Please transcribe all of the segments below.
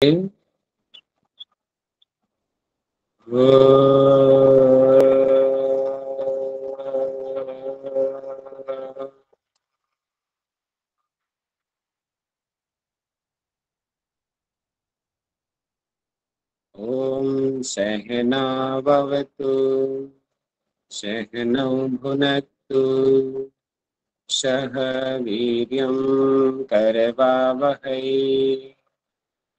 ओम सहना भवतु सहनौ भुनक्तु सह वीर्यं करवावहै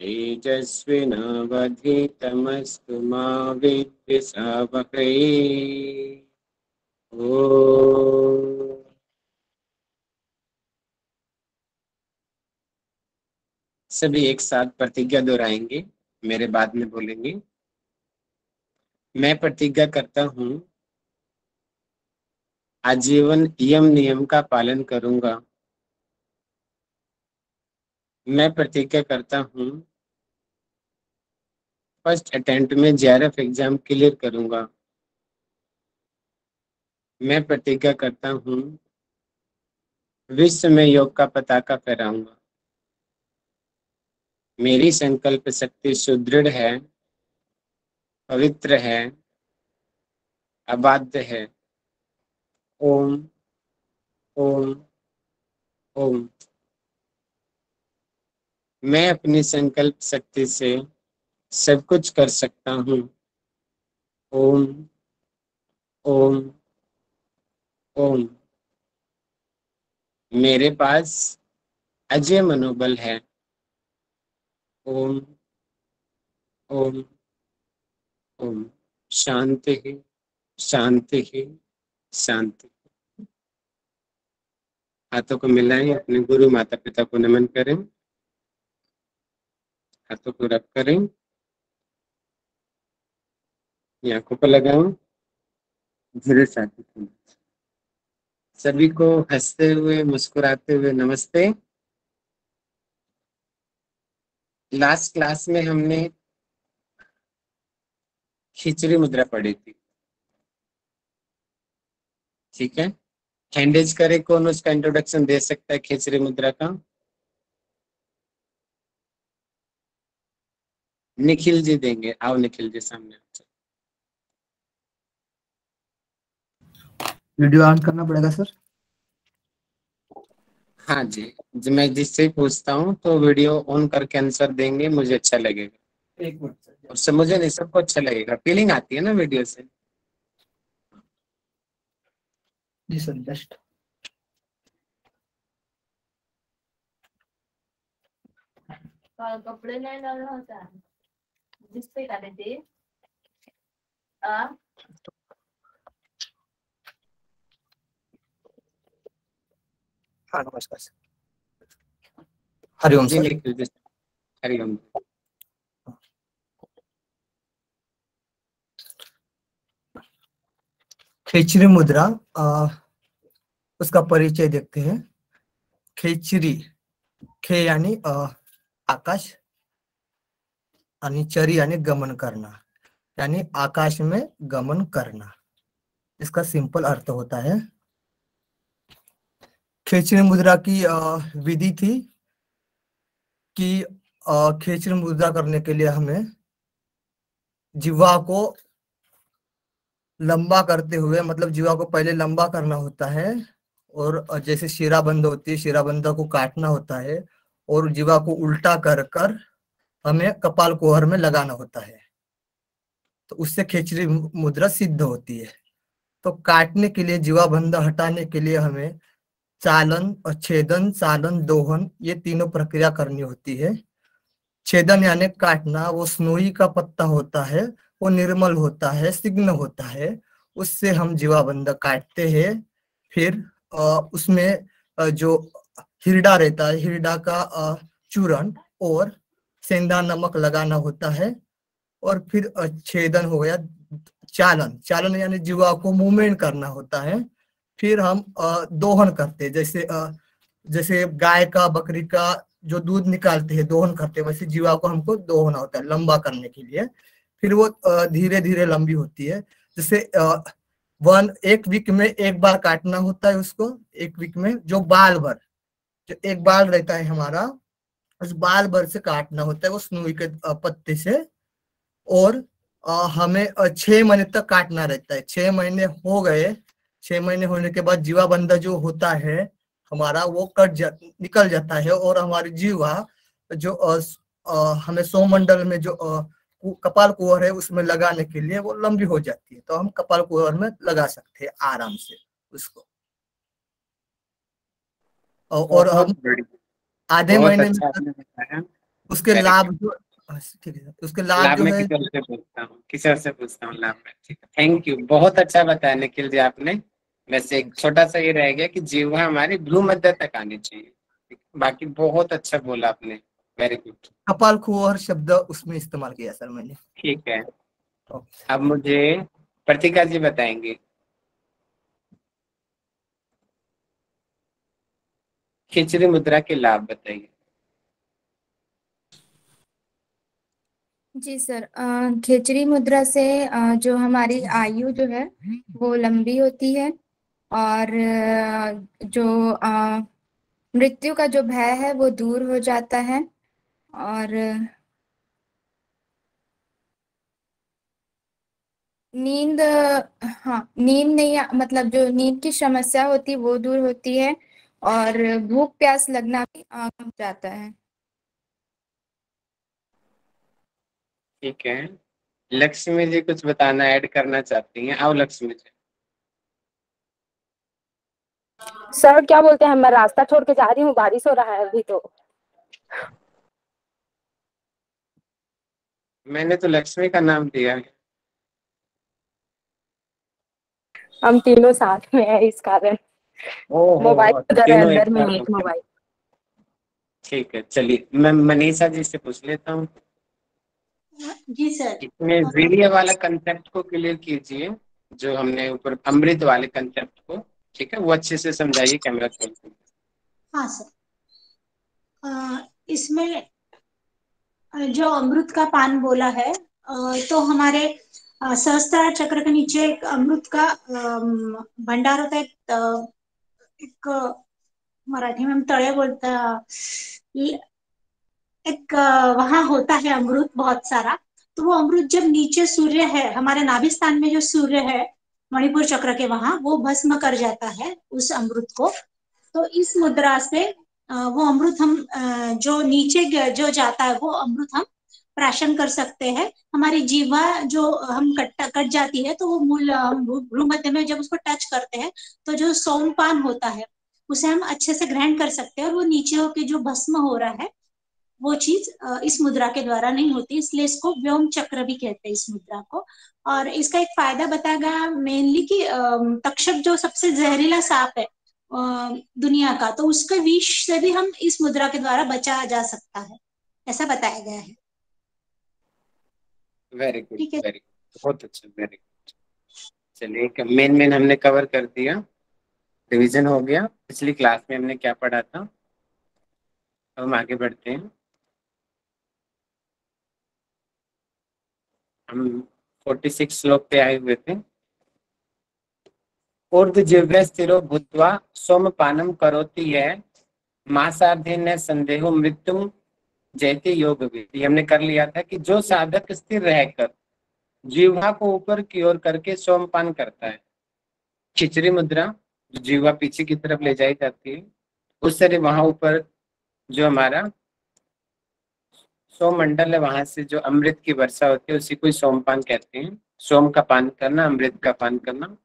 तेजस्विनावधीतमस्तु मा विद्विषावहै। ओम। सभी एक साथ प्रतिज्ञा दोहराएंगे, मेरे बाद में बोलेंगे। मैं प्रतिज्ञा करता हूँ आजीवन यम नियम का पालन करूंगा। मैं प्रतिज्ञा करता हूँ फर्स्ट अटेम्प्ट में जेआरएफ एग्जाम क्लियर करूंगा। मैं प्रतिज्ञा करता हूँ विश्व में योग का पताका फहराऊंगा। मेरी संकल्प शक्ति सुदृढ़ है, पवित्र है, अबाध्य है। ओम ओम ओम। मैं अपनी संकल्प शक्ति से सब कुछ कर सकता हूँ। ओम ओम ओम। मेरे पास अजय मनोबल है। ओम ओम ओम। शांति ही शांति ही शांति। हाथों को मिलाएं, अपने गुरु माता पिता को नमन करें, हाथों को रब करें, आंखों पर लगाएं, धीरे से सभी को हंसते हुए मुस्कुराते हुए नमस्ते। लास्ट क्लास में हमने खिचड़ी मुद्रा पढ़ी थी, ठीक है। हैंडेज करे कौन उसका इंट्रोडक्शन दे सकता है खिचड़ी मुद्रा का? निखिल जी देंगे। आओ निखिल जी सामने। वीडियो ऑन करना पड़ेगा सर? हाँ जी, मैं जिससे पूछता हूँ तो वीडियो ऑन करके आंसर देंगे, मुझे अच्छा लगेगा। एक मिनट उससे मुझे नहीं, सबको अच्छा लगेगा, फीलिंग आती है ना वीडियो से। जी सर, जस्ट कपड़े नहीं डालना होता है जिस पे डाले थे। हाँ नमस्कार सर। हरिओम जी सर। निखिल जी, हरिओम। खिचड़ी मुद्रा, उसका परिचय देखते हैं। खिचड़ी, खे यानी आकाश, आणि चरी यानी गमन करना, यानी आकाश में गमन करना। इसका सिंपल अर्थ होता है। खिचड़ी मुद्रा की विधि थी कि खिचड़ी मुद्रा करने के लिए हमें जिह्वा को लंबा करते हुए, मतलब जीवा को पहले लंबा करना होता है, और जैसे शिराबंद होती है, शिराबंद को काटना होता है, और जीवा को उल्टा कर कर हमें कपाल कुहर में लगाना होता है, तो उससे खिचड़ी मुद्रा सिद्ध होती है। तो काटने के लिए, जीवा बंध हटाने के लिए हमें चालन और छेदन, चालन, दोहन, ये तीनों प्रक्रिया करनी होती है। छेदन यानी काटना, वो स्नोई का पत्ता होता है, वो निर्मल होता है, सिग्न होता है, उससे हम जीवाबंद काटते हैं। फिर उसमें जो हिरडा रहता है, हिरडा का चूर्ण और सेंधा नमक लगाना होता है। और फिर छेदन हो गया। चालन, चालन यानी जीवा को मूवमेंट करना होता है। फिर हम दोहन करते हैं, जैसे गाय का, बकरी का जो दूध निकालते हैं, दोहन करते हैं, वैसे जीवा को हमको दोहना होता है लंबा करने के लिए। फिर वो धीरे धीरे लंबी होती है। जैसे एक वीक में एक बार काटना होता है उसको, एक वीक में जो बाल भर, जो एक बाल रहता है हमारा, उस बाल भर से काटना होता है वो स्नोई के पत्ते से। और हमें 6 महीने तक काटना रहता है। 6 महीने हो गए, 6 महीने होने के बाद जीवा बंधा जो होता है हमारा वो निकल जाता है। और हमारी जीवा जो हमें सौमंडल में जो कपाल कुंवर है उसमें लगाने के लिए वो लंबी हो जाती है, तो हम कपाल कुंवर में लगा सकते हैं आराम से उसको। और हम बहुत बढ़िया, आधे बहुत महीने अच्छा में आपने बताया। उसके वेरी लाभ गुड। जो, ठीक है, उसके लाभ लाभ जो में है। किसी और से पूछता हूँ, किसी और से पूछता हूँ लाभ में। ठीक है, थैंक यू, बहुत अच्छा बताया निखिल जी आपने। वैसे एक छोटा सा ये रह गया कि जीवा हमारी भ्रू मध्य तक आनी चाहिए, बाकी बहुत अच्छा बोला आपने, वेरी गुड। कपाल कुंवर शब्द उसमें इस्तेमाल किया सर मैंने। ठीक है, ओके। अब मुझे प्रतिका जी बताएंगे खिचड़ी मुद्रा के लाभ बताइए। जी सर, खिचड़ी मुद्रा से जो हमारी आयु जो है वो लंबी होती है, और जो मृत्यु का जो भय है वो दूर हो जाता है, और नींद, हाँ नींद नहीं मतलब जो नींद की समस्या होती है वो दूर होती है, और भूख प्यास लगना भी कम जाता है। ठीक है, लक्ष्मी जी कुछ बताना ऐड करना चाहती हैं? आओ लक्ष्मी जी। सर क्या बोलते हैं, मैं रास्ता छोड़ के जा रही हूँ, बारिश हो रहा है अभी तो। मैंने तो लक्ष्मी का नाम दिया है। हम तीनों साथ में है इस कारण। मोबाइल ओहो, उधर है तीनों एक अंदर में, साथ एक होते हैं। मोबाइल। ठीक है, चलिए मैं मनीषा जी से पूछ लेता हूँ। जी सर। इसमें वीर्य वाला कंसेप्ट को क्लियर कीजिए, जो हमने ऊपर अमृत वाले कंसेप्ट को, ठीक है, वो अच्छे से समझाइए कैमरा खोल के। हाँ सर, इसमें जो अमृत का पान बोला है, तो हमारे सहस्त्रार चक्र के नीचे एक अमृत का भंडार होता है। एक मराठी में हम तळे बोलता, एक वहां होता है अमृत बहुत सारा। तो वो अमृत जब नीचे सूर्य है, हमारे नाभि स्थान में जो सूर्य है मणिपुर चक्र के वहां, वो भस्म कर जाता है उस अमृत को। तो इस मुद्रा से वो अमृत हम जो नीचे जो जाता है वो अमृत हम प्राशन कर सकते हैं। हमारी जीवा जो हम कट जाती है, तो वो मूल भ्रू मध्य में जब उसको टच करते हैं तो जो सोमपान होता है उसे हम अच्छे से ग्रहण कर सकते हैं, और वो नीचे होके जो भस्म हो रहा है वो चीज इस मुद्रा के द्वारा नहीं होती, इसलिए इसको व्योम चक्र भी कहते हैं इस मुद्रा को। और इसका एक फायदा बताया गया मेनली कि तक्षक जो सबसे जहरीला सांप है दुनिया का, तो उसके विष से भी हम इस मुद्रा के द्वारा बचा जा सकता है, ऐसा बताया गया है। वेरी गुड, ठीक है। वेरी गुड, बहुत अच्छा, वेरी गुड। चलिए मेन मेन हमने कवर कर दिया, रिवीजन हो गया, पिछली क्लास में हमने क्या पढ़ा था। अब हम आगे बढ़ते हैं। हम 46 श्लोक पे आए हुए थे। ऊर्ध्वजिह्वे स्थिरो भूत्वा सोमपानम करोति है मासार्धे न संदेहो मृत्युम जयते योग विधि। हमने कर लिया था कि जो साधक स्थिर रहकर जीवा को ऊपर की ओर करके सोमपान करता है, खिचड़ी मुद्रा, जो जीवा पीछे की तरफ ले जाई जाती है, उस तरह वहां ऊपर जो हमारा सोममंडल है वहां से जो अमृत की वर्षा होती है उसी को सोमपान कहते हैं। सोम का पान करना, अमृत का पान करना,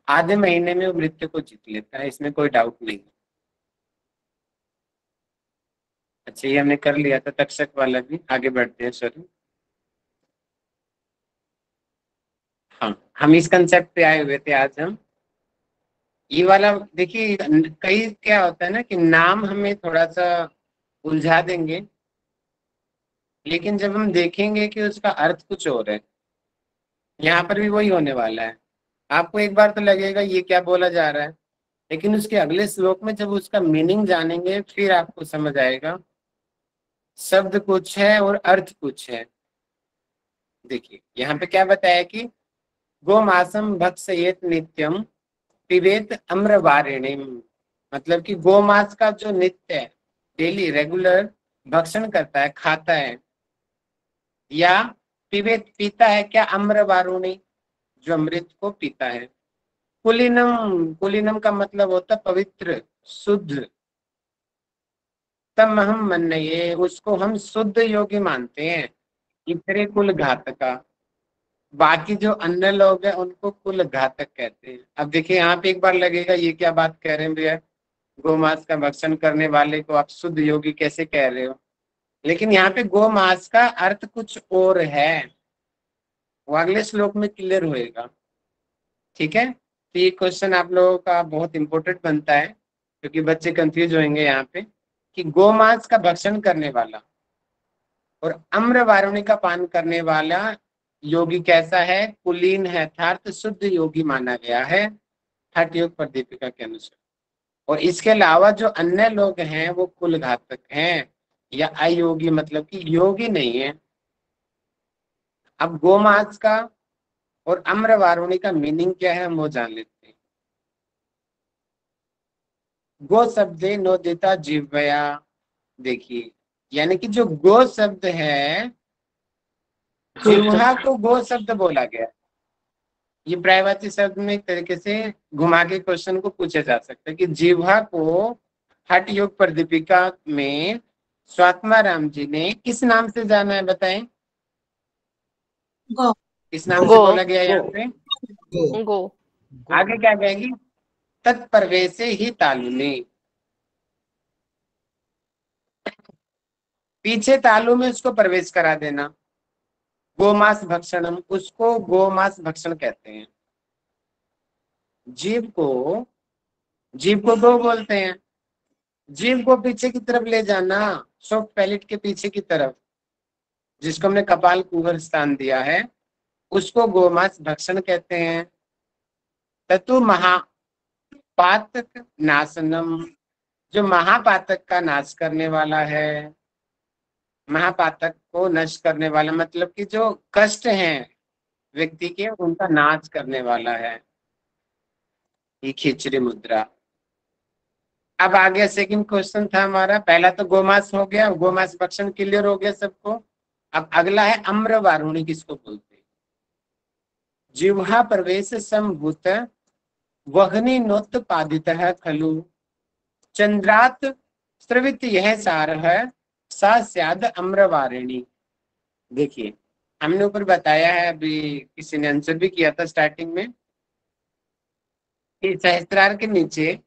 आधे महीने में वो मृत्यु को जीत लेता है, इसमें कोई डाउट नहीं। अच्छा, ये हमने कर लिया था तक्षक वाला भी। आगे बढ़ते हैं, सॉरी। हाँ, हम इस कंसेप्ट पे आए हुए थे आज हम। ये वाला देखिए, कई क्या होता है ना कि नाम हमें थोड़ा सा उलझा देंगे, लेकिन जब हम देखेंगे कि उसका अर्थ कुछ और है, यहाँ पर भी वही होने वाला है। आपको एक बार तो लगेगा ये क्या बोला जा रहा है, लेकिन उसके अगले श्लोक में जब उसका मीनिंग जानेंगे फिर आपको समझ आएगा शब्द कुछ है और अर्थ कुछ है। देखिए यहाँ पे क्या बताया कि गोमासम भक्षयेत नित्यम पिबेत अम्रवारिणीम, मतलब कि गोमास का जो नित्य है, डेली रेगुलर भक्षण करता है, खाता है, या पीता है क्या? अम्र वारुणी, जो अमृत को पीता है। कुलीनम, कुलीनम का मतलब होता है पवित्र, शुद्ध। तम हम मन्ये, उसको हम शुद्ध योगी मानते हैं। इतरे कुल घातका, बाकी जो अन्य लोग हैं उनको कुल घातक कहते हैं। अब देखिए यहाँ पे एक बार लगेगा ये क्या बात कह रहे हैं भैया, गोमांस का भक्षण करने वाले को आप शुद्ध योगी कैसे कह रहे हो? लेकिन यहाँ पे गोमांस का अर्थ कुछ और है, वो अगले श्लोक में क्लियर होएगा। ठीक है, तो ये क्वेश्चन आप लोगों का बहुत इंपॉर्टेंट बनता है, क्योंकि बच्चे कंफ्यूज होंगे यहाँ पे कि गोमांस का भक्षण करने वाला और अम्र वारुणी का पान करने वाला योगी कैसा है? कुलीन है, अर्थात शुद्ध योगी माना गया है हठ योग पर दीपिका के अनुसार। और इसके अलावा जो अन्य लोग हैं वो कुल घातक हैं या अयोगी, मतलब कि योगी नहीं है। अब गोमांस का और अम्र वारुणी का मीनिंग क्या है हम वो जान लेते हैं। गो शब्दे नोदिता जीवया, देखिए यानी कि जो गो शब्द है, जिह्वा को गो शब्द बोला गया। ये प्रायवाची शब्द में एक तरीके से घुमा के क्वेश्चन को पूछा जा सकता है कि जिह्वा को हठ योग पर दीपिका में स्वात्मा राम जी ने किस नाम से जाना है? बताएं, गो, किस नाम से बोला गया यहाँ पे? गो। आगे क्या कहेगी? तत्प्रवेशे ही तालुनी, पीछे तालु में उसको प्रवेश करा देना। गोमांस भक्षणम, उसको गोमांस भक्षण कहते हैं। जीव को गो बोलते हैं। जीव को पीछे की तरफ ले जाना, सॉफ्ट पैलेट के पीछे की तरफ, जिसको हमने कपाल कुहर स्थान दिया है, उसको गोमांस भक्षण कहते हैं। ततु महापातक नाशनम, जो महापातक का नाश करने वाला है, महापातक को नष्ट करने वाला, मतलब कि जो कष्ट हैं व्यक्ति के उनका नाश करने वाला है। ये खिचड़ी मुद्रा। अब आ गया सेकंड क्वेश्चन था हमारा, पहला तो गोमांस हो गया, गोमांस भक्षण क्लियर हो गया सबको। अब अगला है अम्र वारुणी, किसको बोलते हैं? जिह्वा प्रवेश संभूत वहनी नोत्पादित है खलु, चंद्रात स्रवित यह सार है सा स्याद अम्रवारिणी। देखिए हमने ऊपर बताया है, अभी किसी ने आंसर भी किया था स्टार्टिंग में, कि सहस्त्रार के नीचे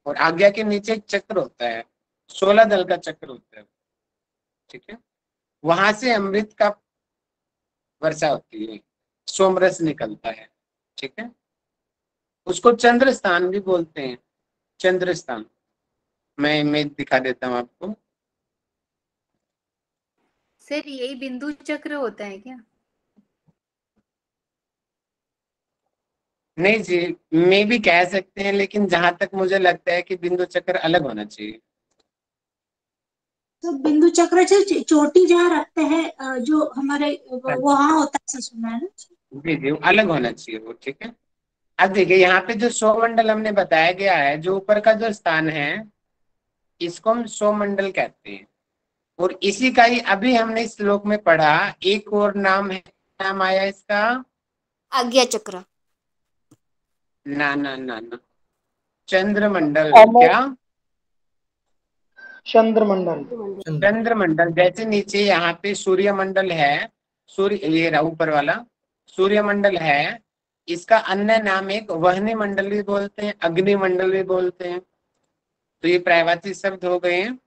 और आज्ञा के नीचे एक चक्र होता है, 16 दल का चक्र होता है। ठीक है, वहां से अमृत का वर्षा होती है, सोमरस निकलता है। ठीक है, उसको चंद्र स्थान भी बोलते हैं। चंद्र स्थान मैं इमेज दिखा देता हूँ आपको। सर यही बिंदु चक्र होता है क्या? नहीं जी, मैं भी कह सकते हैं, लेकिन जहां तक मुझे लगता है कि बिंदु चक्र अलग होना चाहिए। तो बिंदु चक्र से चोटी जहाँ रखते हैं, जो हमारे वहाँ होता है, ऐसा सुना है ना? जी जी, अलग होना चाहिए वो। ठीक है, अब देखिए यहाँ पे जो सौमंडल हमने बताया गया है, जो ऊपर का जो स्थान है, इसको हम सौमंडल कहते हैं। और इसी का ही अभी हमने इस श्लोक में पढ़ा, एक और नाम है, नाम आया इसका आज्ञा चक्र। ना ना ना ना, चंद्रमंडल। क्या? चंद्रमंडल। चंद्रमंडल। जैसे नीचे यहाँ पे सूर्यमंडल है, सूर्य ये रहा ऊपर वाला सूर्यमंडल है, इसका अन्य नाम एक वहनी मंडल भी बोलते हैं, अग्निमंडल भी बोलते हैं। तो ये प्रायवाची शब्द हो गए हैं।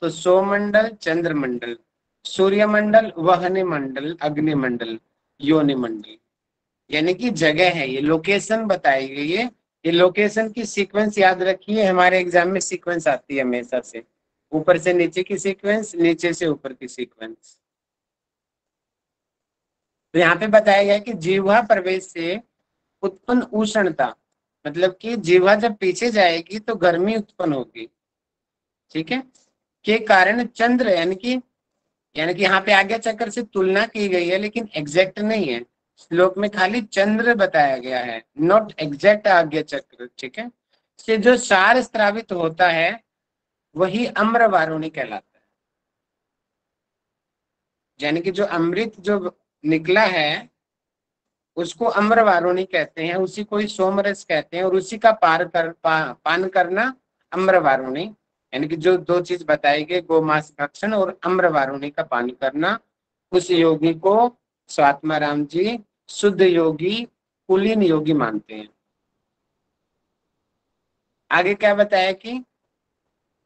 तो सौमंडल, चंद्रमंडल, सूर्यमंडल, वहनी मंडल, अग्निमंडल, योनिमंडल, यानी कि जगह है, ये लोकेशन बताई गई है। ये लोकेशन की सीक्वेंस याद रखिए, हमारे एग्जाम में सीक्वेंस आती है हमेशा से, ऊपर से नीचे की सीक्वेंस, नीचे से ऊपर की सीक्वेंस। तो यहाँ पे बताया गया कि जिह्वा प्रवेश से उत्पन्न उष्णता, मतलब कि जिह्वा जब पीछे जाएगी तो गर्मी उत्पन्न होगी। ठीक है, के कारण चंद्र, यानी कि यहाँ पे आज्ञा चक्र से तुलना की गई है, लेकिन एग्जैक्ट नहीं है। श्लोक में खाली चंद्र बताया गया है, नॉट एग्जैक्ट आज्ञा चक्र। ठीक है, से जो सार स्त्रावित होता है वही अम्र वारुणी कहलाता है। यानी कि जो अमृत जो निकला है उसको अम्रवारुणी कहते हैं, उसी को ही सोमरस कहते हैं, और उसी का पान करना अम्रवारुणी। यानी कि जो दो चीज बताई गई, गोमांस भक्षण और अम्रवारुणी का पान करना, उस योगी को स्वात्माराम जी शुद्ध योगी, कुलीन योगी मानते हैं। आगे क्या बताया कि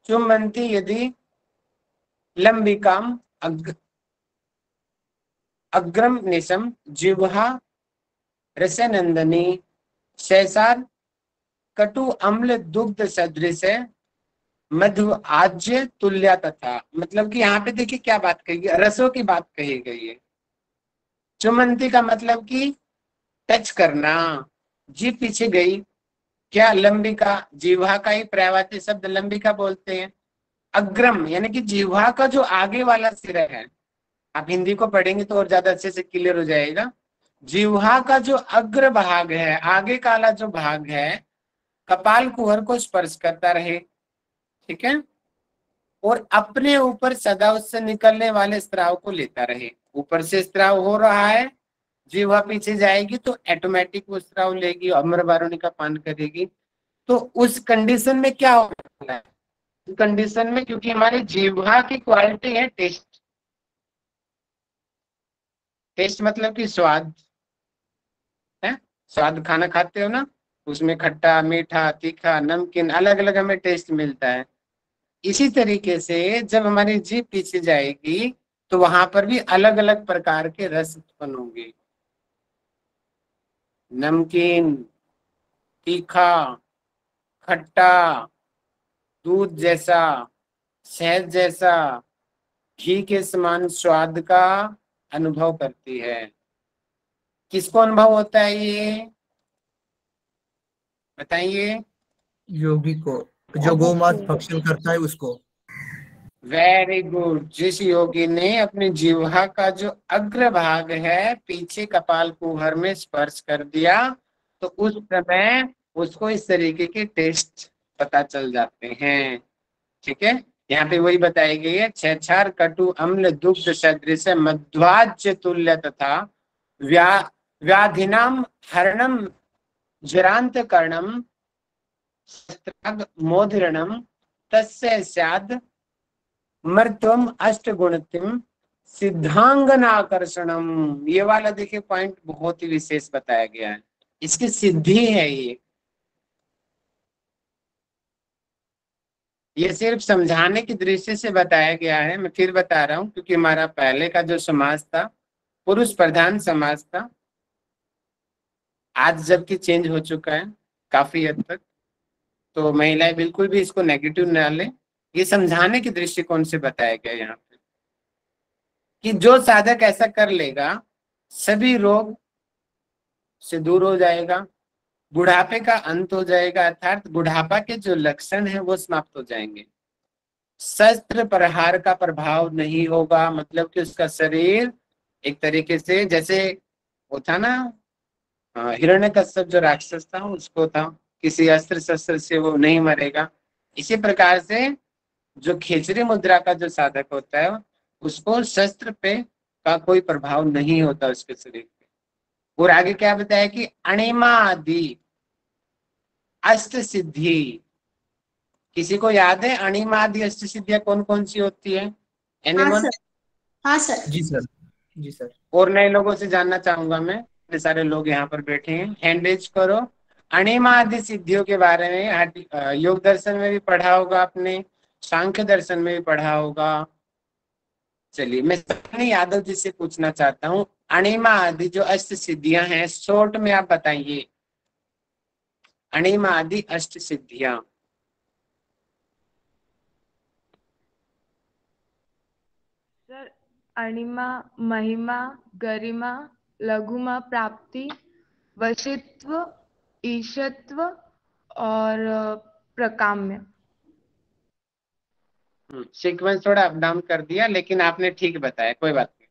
चुम्बन्ति यदि लंबिकाम अग्रम निशम जिह्वा रसनंदनी शैसार कटु अम्ल दुग्ध सदृश मधु आज्य तुल्या तथा। मतलब कि यहाँ पे देखिए क्या बात कही गई, रसों की बात कही गई है। चुमंती का मतलब कि टच करना, जी पीछे गई, क्या लंबिका, जिह्वा का ही पर्यायवाची शब्द लंबिका बोलते हैं। अग्रम यानी कि जिह्वा का जो आगे वाला सिरा है, आप हिंदी को पढ़ेंगे तो और ज्यादा अच्छे से क्लियर हो जाएगा। जिह्वा का जो अग्र भाग है, आगे काला जो भाग है, कपाल कुहर को स्पर्श करता रहे, ठीक है, और अपने ऊपर सदा उससे निकलने वाले स्त्राव को लेता रहे। ऊपर से स्त्राव हो रहा है, जिह्वा पीछे जाएगी तो ऑटोमेटिक वो स्त्राव लेगी, अम्रवारुणी का पान करेगी। तो उस कंडीशन में क्या होगा है, कंडीशन में, क्योंकि हमारी जिह्वा की क्वालिटी है टेस्ट। टेस्ट मतलब कि स्वाद है, स्वाद खाना खाते हो ना, उसमें खट्टा, मीठा, तीखा, नमकीन, अलग अलग हमें टेस्ट मिलता है। इसी तरीके से जब हमारी जीभ पीछे जाएगी तो वहां पर भी अलग अलग प्रकार के रस उत्पन्न होंगे, नमकीन, तीखा, खट्टा, दूध जैसा, शहद जैसा, घी के समान स्वाद का अनुभव करती है। किसको अनुभव होता है ये बताइए? योगी को, जो गोमांस भक्षण करता है उसको। Very good. जिस योगी ने अपनी जिह्वा का जो अग्र भाग है पीछे कपाल कुहर में स्पर्श कर दिया, तो उस समय उसको इस तरीके के टेस्ट पता चल जाते हैं, ठीक है। यहाँ पे वही बताई गई है, छेछार कटु अम्ल दुग्ध सदृश मध्वाज्य तुल्य तथा व्याधिनाम हरणम ज्वरांत कर्णम मोदिरणम तस्य स्याद मर्त्वम अष्टगुणतिम सिद्धांगनाकर्षणम। ये वाला देखिए पॉइंट बहुत ही विशेष बताया गया है, इसकी सिद्धि है ये सिर्फ समझाने की दृष्टि से बताया गया है। मैं फिर बता रहा हूँ, क्योंकि हमारा पहले का जो समाज था पुरुष प्रधान समाज था, आज जबकि चेंज हो चुका है काफी हद तक, तो महिलाएं बिल्कुल भी इसको नेगेटिव न लें। ये समझाने की दृष्टिकोण से बताया गया यहाँ पे कि जो साधक ऐसा कर लेगा सभी रोग से दूर हो जाएगा, बुढ़ापे का अंत हो जाएगा, अर्थात बुढ़ापा के जो लक्षण है वो समाप्त हो जाएंगे, शस्त्र प्रहार का प्रभाव नहीं होगा। मतलब कि उसका शरीर एक तरीके से, जैसे वो था ना हिरण्यकश्यप जो राक्षस था, उसको था किसी अस्त्र शस्त्र से वो नहीं मरेगा। इसी प्रकार से जो खेचरी मुद्रा का जो साधक होता है उसको शस्त्र पे का कोई प्रभाव नहीं होता उसके शरीर पे। और आगे क्या बताया कि अणिमा आदि अष्ट सिद्धि, किसी को याद है अणिमा आदि अष्ट सिद्धियां कौन कौन सी होती है? हाँ सर, हाँ सर। जी सर, जी सर। और नए लोगों से जानना चाहूंगा मैं, इतने सारे लोग यहाँ पर बैठे हैं, हैंड रेज करो। अणिमा आदि सिद्धियों के बारे में योग दर्शन में भी पढ़ा होगा आपने, सांख्य दर्शन में भी पढ़ा होगा। चलिए मैं सनी यादव जी से पूछना चाहता हूँ, अणिमा आदि जो अष्ट सिद्धियां हैं शॉर्ट में आप बताइए, अणिमा आदि अष्ट सिद्धियां। सर, अणिमा, महिमा, गरिमा, लघुमा प्राप्ति, वशित्व, ईशत्व और प्रकाम्य। सीक्वेंस थोड़ा अप डाउन कर दिया, लेकिन आपने ठीक बताया, कोई बात नहीं।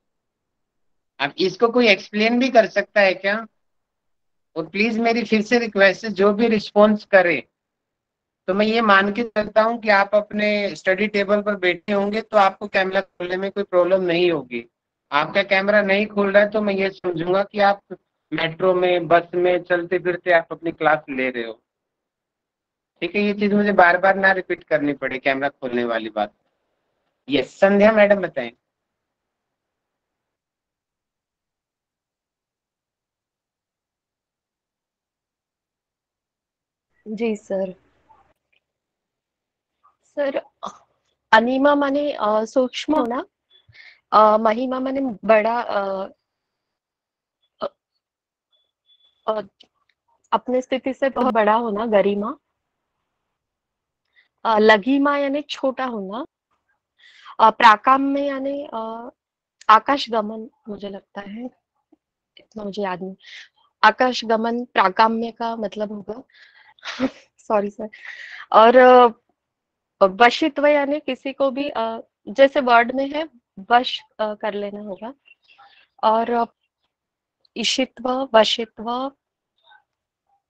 अब इसको कोई एक्सप्लेन भी कर सकता है क्या? और प्लीज मेरी फिर से रिक्वेस्ट है, जो भी रिस्पॉन्स करे, तो मैं ये मान के चलता हूँ कि आप अपने स्टडी टेबल पर बैठे होंगे तो आपको कैमरा खोलने में कोई प्रॉब्लम नहीं होगी। आपका कैमरा नहीं खुल रहा है तो मैं ये समझूंगा कि आप मेट्रो में, बस में चलते फिरते आप अपनी क्लास ले रहे हो। ठीक है, ये चीज मुझे बार बार ना रिपीट करनी पड़े, कैमरा खोलने वाली बात। यस, संध्या मैडम बताएं। जी सर। सर, अनिमा माने सूक्ष्म होना, महिमा माने बड़ा, अ, अ, अपने स्थिति से बहुत बड़ा होना, गरिमा। लघिमा यानी छोटा होना। प्राकाम्य यानी आकाश गमन, मुझे लगता है, इतना मुझे याद नहीं। आकाश गमन प्राकाम्य का मतलब होगा। Sorry sir. और वशित्व यानी किसी को भी जैसे वर्ड में है वश कर लेना होगा। और ईशित्व, वशित्व,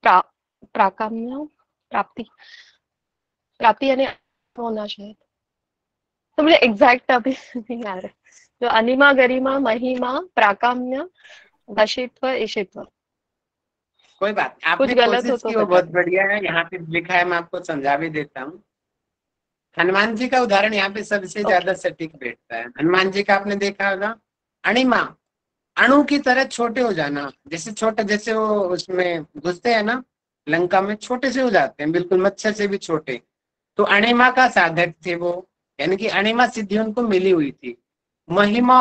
प्राकाम्य, प्राप्ति। प्राप्ति यानी होना शायद, तो मुझे एग्जैक्ट अभी नहीं आ रहा। जो अनिमा, गरिमा, महिमा, प्राकाम्य, वशित्व, ईशित्व। कोई बात, कुछ आपने गलत हो कोशिश तो की वो बता बहुत दो। बढ़िया है। यहाँ पे लिखा है, मैं आपको समझा भी देता हूँ। हनुमान जी का उदाहरण यहाँ पे सबसे ज्यादा ओके। सटीक बैठता है। हनुमान जी का आपने देखा होगा, अणिमा, अणु की तरह छोटे हो जाना। जैसे छोटे, जैसे वो उसमें घुसते हैं ना लंका में, छोटे से हो जाते हैं, बिल्कुल मच्छर से भी छोटे। तो अणिमा का साधक थे वो, यानी कि अणिमा सिद्धि उनको मिली हुई थी। महिमा,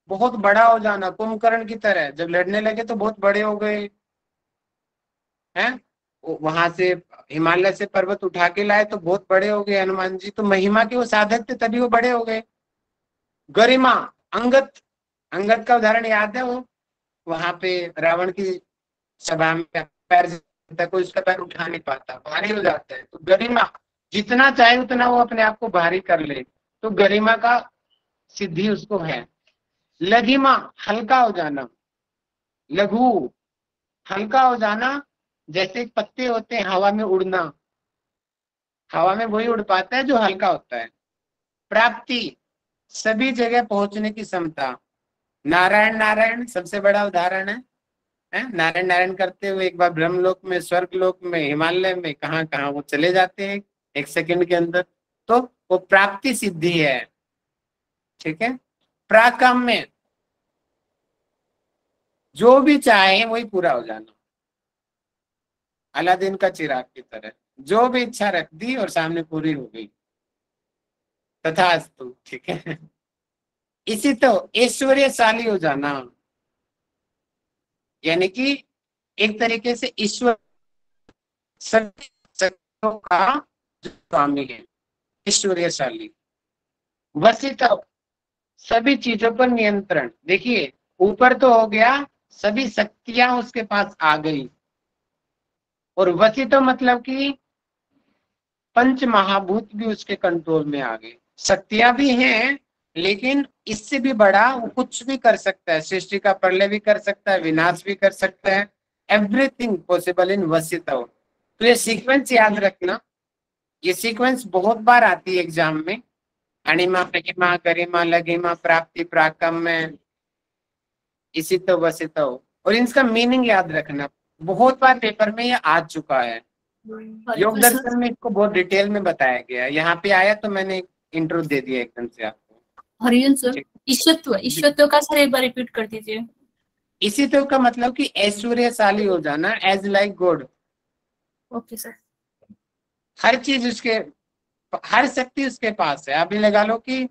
बहुत बड़ा हो जाना, कुंभकर्ण की तरह, जब लड़ने लगे तो बहुत बड़े हो गए हैं। वहां से हिमालय से पर्वत उठा के लाए तो बहुत बड़े हो गए हनुमान जी, तो महिमा के वो साधक थे तभी वो बड़े हो गए। गरिमा, अंगद, अंगद का उदाहरण याद है, वो वहां पे रावण की सभा में पैर जलता, कोई उसका पैर उठा नहीं पाता, भारी हो जाता है। तो गरिमा, जितना चाहे उतना वो अपने आप को भारी कर ले, तो गरिमा का सिद्धि उसको है। लघिमा, हल्का हो जाना। लघु, हल्का हो जाना, जैसे पत्ते होते हैं हवा में उड़ना, हवा में वही उड़ पाता है जो हल्का होता है। प्राप्ति, सभी जगह पहुंचने की क्षमता। नारायण, नारायण सबसे बड़ा उदाहरण है। नारायण नारायण करते हुए एक बार ब्रह्मलोक में, स्वर्ग लोक में, हिमालय में, कहाँ कहाँ वो चले जाते हैं एक सेकंड के अंदर। तो वो प्राप्ति सिद्धि है। ठीक है। प्राकाम्य, जो भी चाहे वही पूरा हो जाना, अलादीन का चिराग की तरह, जो भी इच्छा रख दी और सामने पूरी हो गई, तथास्तु। ठीक है। इसी तो ऐश्वर्यशाली हो जाना, यानी कि एक तरीके से ईश्वर सभी शक्तियों का जो स्वामी है, ऐश्वर्यशाली। वसित, सभी चीजों पर नियंत्रण। देखिए, ऊपर तो हो गया, सभी शक्तियां उसके पास आ गई। और वसित मतलब कि पंच महाभूत भी उसके कंट्रोल में आ गए। शक्तियां भी हैं, लेकिन इससे भी बड़ा वो कुछ भी कर सकता है। सृष्टि का प्रलय भी कर सकता है, विनाश भी कर सकता है। एवरीथिंग पॉसिबल इन वसित। तो ये सीक्वेंस याद रखना, ये सीक्वेंस बहुत बार आती है एग्जाम में। अणिमा, महिमा, गरिमा, लघिमा, प्राप्ति, प्राकम्य, इसी तो वसित। और इनका मीनिंग याद रखना, बहुत बार पेपर में ये आ चुका है। योग दर्शन में इसको बहुत डिटेल में बताया गया है, यहाँ पे आया तो मैंने इंट्रो दे दिया एकदम से आपको। हरियन सर, ईश्वत्व, ईश्वत्व का सर एक बार रिपीट कर दीजिए। इसी तो का मतलब कि ऐश्वर्यशाली हो जाना, as like God. Okay sir. हर चीज उसके, हर शक्ति उसके पास है। आप ये लगा लो कि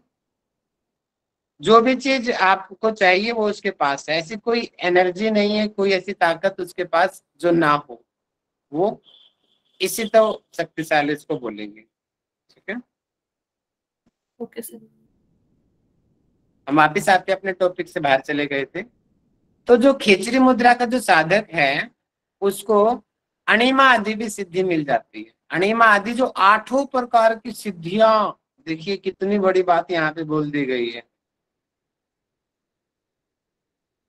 जो भी चीज आपको चाहिए वो उसके पास है। ऐसी कोई एनर्जी नहीं है, कोई ऐसी ताकत उसके पास जो ना हो। वो इसी तो शक्तिशाली इसको बोलेंगे। ठीक है। Okay sir. हम वापिस आते अपने टॉपिक से बाहर चले गए थे। तो जो खिचड़ी मुद्रा का जो साधक है उसको अणिमा आदि भी सिद्धि मिल जाती है। अणिमा आदि जो 8 प्रकार की सिद्धियां, देखिए कितनी बड़ी बात यहाँ पे बोल दी गई है,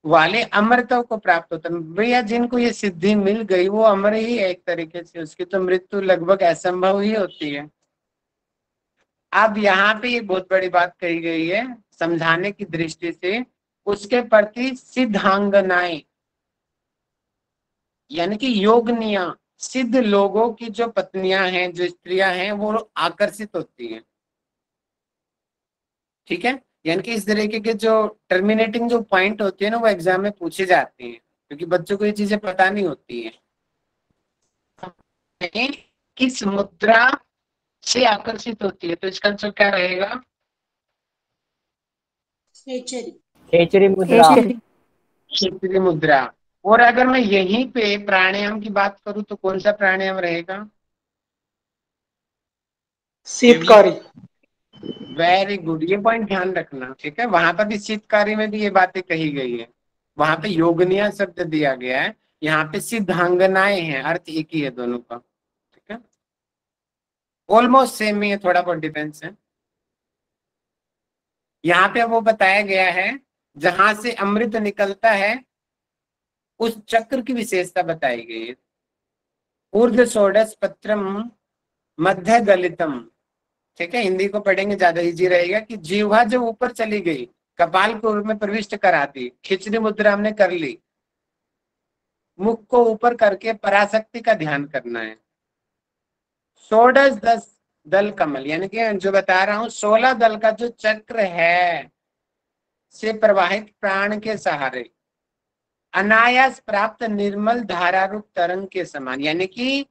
वाले अमरत्व को प्राप्त होता है। भैया जिनको ये सिद्धि मिल गई वो अमर ही है एक तरीके से, उसकी तो मृत्यु लगभग असंभव ही होती है। अब यहाँ पे ये बहुत बड़ी बात कही गई है समझाने की दृष्टि से उसके प्रति सिद्धांगनाएं यानी कि योगनियां, सिद्ध लोगों की जो पत्नियां हैं, जो स्त्रियां हैं, वो आकर्षित होती हैं। ठीक है, यानी कि इस तरीके के जो टर्मिनेटिंग जो पॉइंट होते हैं ना, वो एग्जाम में पूछे जाते हैं, क्योंकि बच्चों को ये चीजें पता नहीं होती है। किस मुद्रा से आकर्षित होती है, तो इसका आंसर क्या रहेगा? खेचरी मुद्रा। खेचरी मुद्रा। और अगर मैं यहीं पे प्राणायाम की बात करूं तो कौन सा प्राणायाम रहेगा? शीतकारी। वेरी गुड, ये पॉइंट ध्यान रखना। ठीक है, वहां पर भी शीतकारी में भी ये बातें कही गई है। वहां पे योगनिया शब्द दिया गया है, यहाँ पे सिद्धांगनाएं हैं, अर्थ एक ही है दोनों का। ठीक है, ऑलमोस्ट सेम ही है, थोड़ा बहुत डिफरेंस है। यहाँ पे वो बताया गया है जहां से अमृत निकलता है, उस चक्र की विशेषता बताई गई है। ऊर्ध्व षोडश पत्रम मध्य गलितम। ठीक है, हिंदी को पढ़ेंगे ज्यादा इजी रहेगा कि जीवा जो ऊपर चली गई, कपाल को में प्रविष्ट करा दी, खिचड़ी मुद्रा हमने कर ली, मुख को ऊपर करके पराशक्ति का ध्यान करना है। षोडश 10 दल कमल, यानी कि जो बता रहा हूं 16 दल का जो चक्र है से प्रवाहित प्राण के सहारे अनायास प्राप्त निर्मल धारारूप तरंग के समान, यानी कि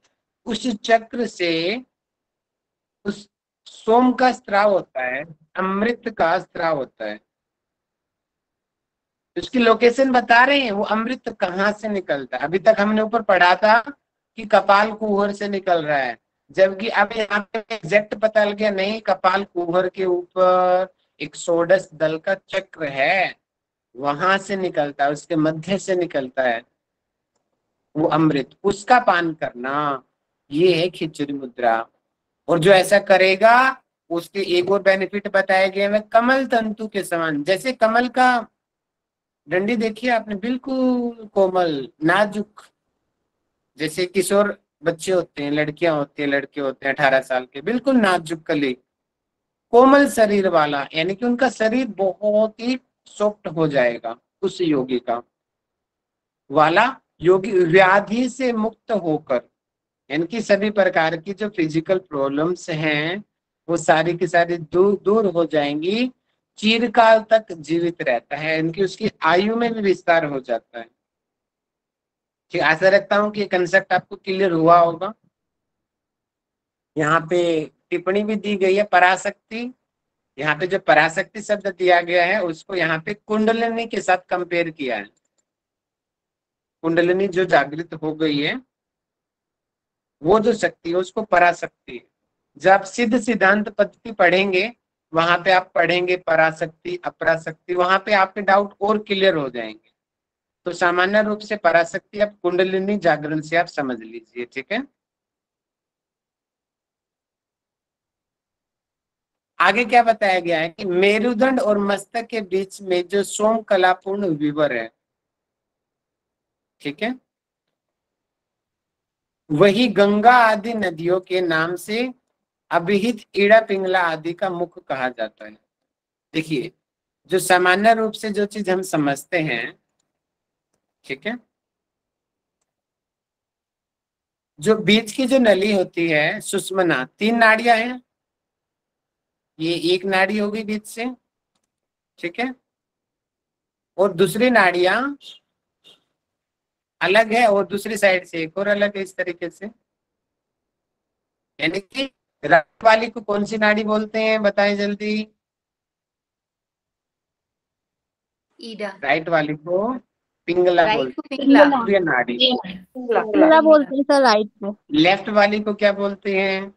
उस चक्र से उस सोम का स्त्राव होता है, अमृत का स्त्राव होता है। उसकी लोकेशन बता रहे हैं, वो अमृत कहाँ से निकलता है। अभी तक हमने ऊपर पढ़ा था कि कपाल कुहर से निकल रहा है, जबकि अब यहाँ पे एग्जैक्ट पता लग गया, नहीं, कपाल कुहर के ऊपर एक षोडश दल का चक्र है, वहां से निकलता है, उसके मध्य से निकलता है वो अमृत, उसका पान करना, ये है खिचड़ी मुद्रा। और जो ऐसा करेगा उसके एक और बेनिफिट बताए गए हैं, कमल तंतु के समान। जैसे कमल का डंडी देखिए आपने, बिल्कुल कोमल नाजुक, जैसे किशोर बच्चे होते हैं, लड़कियां होती हैं, लड़के होते हैं 18 साल के, बिल्कुल नाजुक कली, कोमल शरीर वाला, यानी कि उनका शरीर बहुत ही सॉफ्ट हो जाएगा उस योगी का वाला। योगी व्याधि से मुक्त होकर, यानी कि सभी प्रकार की जो फिजिकल प्रॉब्लम्स हैं वो सारी की सारी दूर हो जाएंगी, चिरकाल तक जीवित रहता है, इनकी उसकी आयु में भी विस्तार हो जाता है। ठीक, आशा रखता हूँ कि ये कंसेप्ट आपको क्लियर हुआ होगा। यहाँ पे टिप्पणी भी दी गई है पराशक्ति, यहाँ पे जो पराशक्ति शब्द दिया गया है उसको यहाँ पे कुंडलिनी के साथ कंपेयर किया है। कुंडलिनी जो जागृत हो गई है, वो जो शक्ति है उसको पराशक्ति। जब सिद्ध सिद्धांत पद्धति पढ़ेंगे वहां पे आप पढ़ेंगे पराशक्ति अपराशक्ति, वहां पे आपके डाउट और क्लियर हो जाएंगे। तो सामान्य रूप से पराशक्ति आप कुंडलिनी जागरण से आप समझ लीजिए। ठीक है, आगे क्या बताया गया है कि मेरुदंड और मस्तक के बीच में जो सोम कलापूर्ण विवर है, ठीक है, वही गंगा आदि नदियों के नाम से अभिहित ईड़ा पिंगला आदि का मुख कहा जाता है। देखिए, जो सामान्य रूप से जो चीज हम समझते हैं, ठीक है, जो बीच की जो नली होती है सुषुम्ना, 3 नाड़ियां हैं, ये एक नाड़ी होगी बीच से, ठीक है, और दूसरी नाड़ियां अलग है और दूसरी साइड से एक और अलग है, इस तरीके से। यानी कि राइट वाली को कौन सी नाड़ी बोलते हैं, बताएं जल्दी। ईडा। राइट वाली को पिंगला राइट बोलते को हैं, पिंगला। सूर्य नाड़ी। पिंगला बोलते हैं सर राइट को। लेफ्ट वाली को क्या बोलते हैं?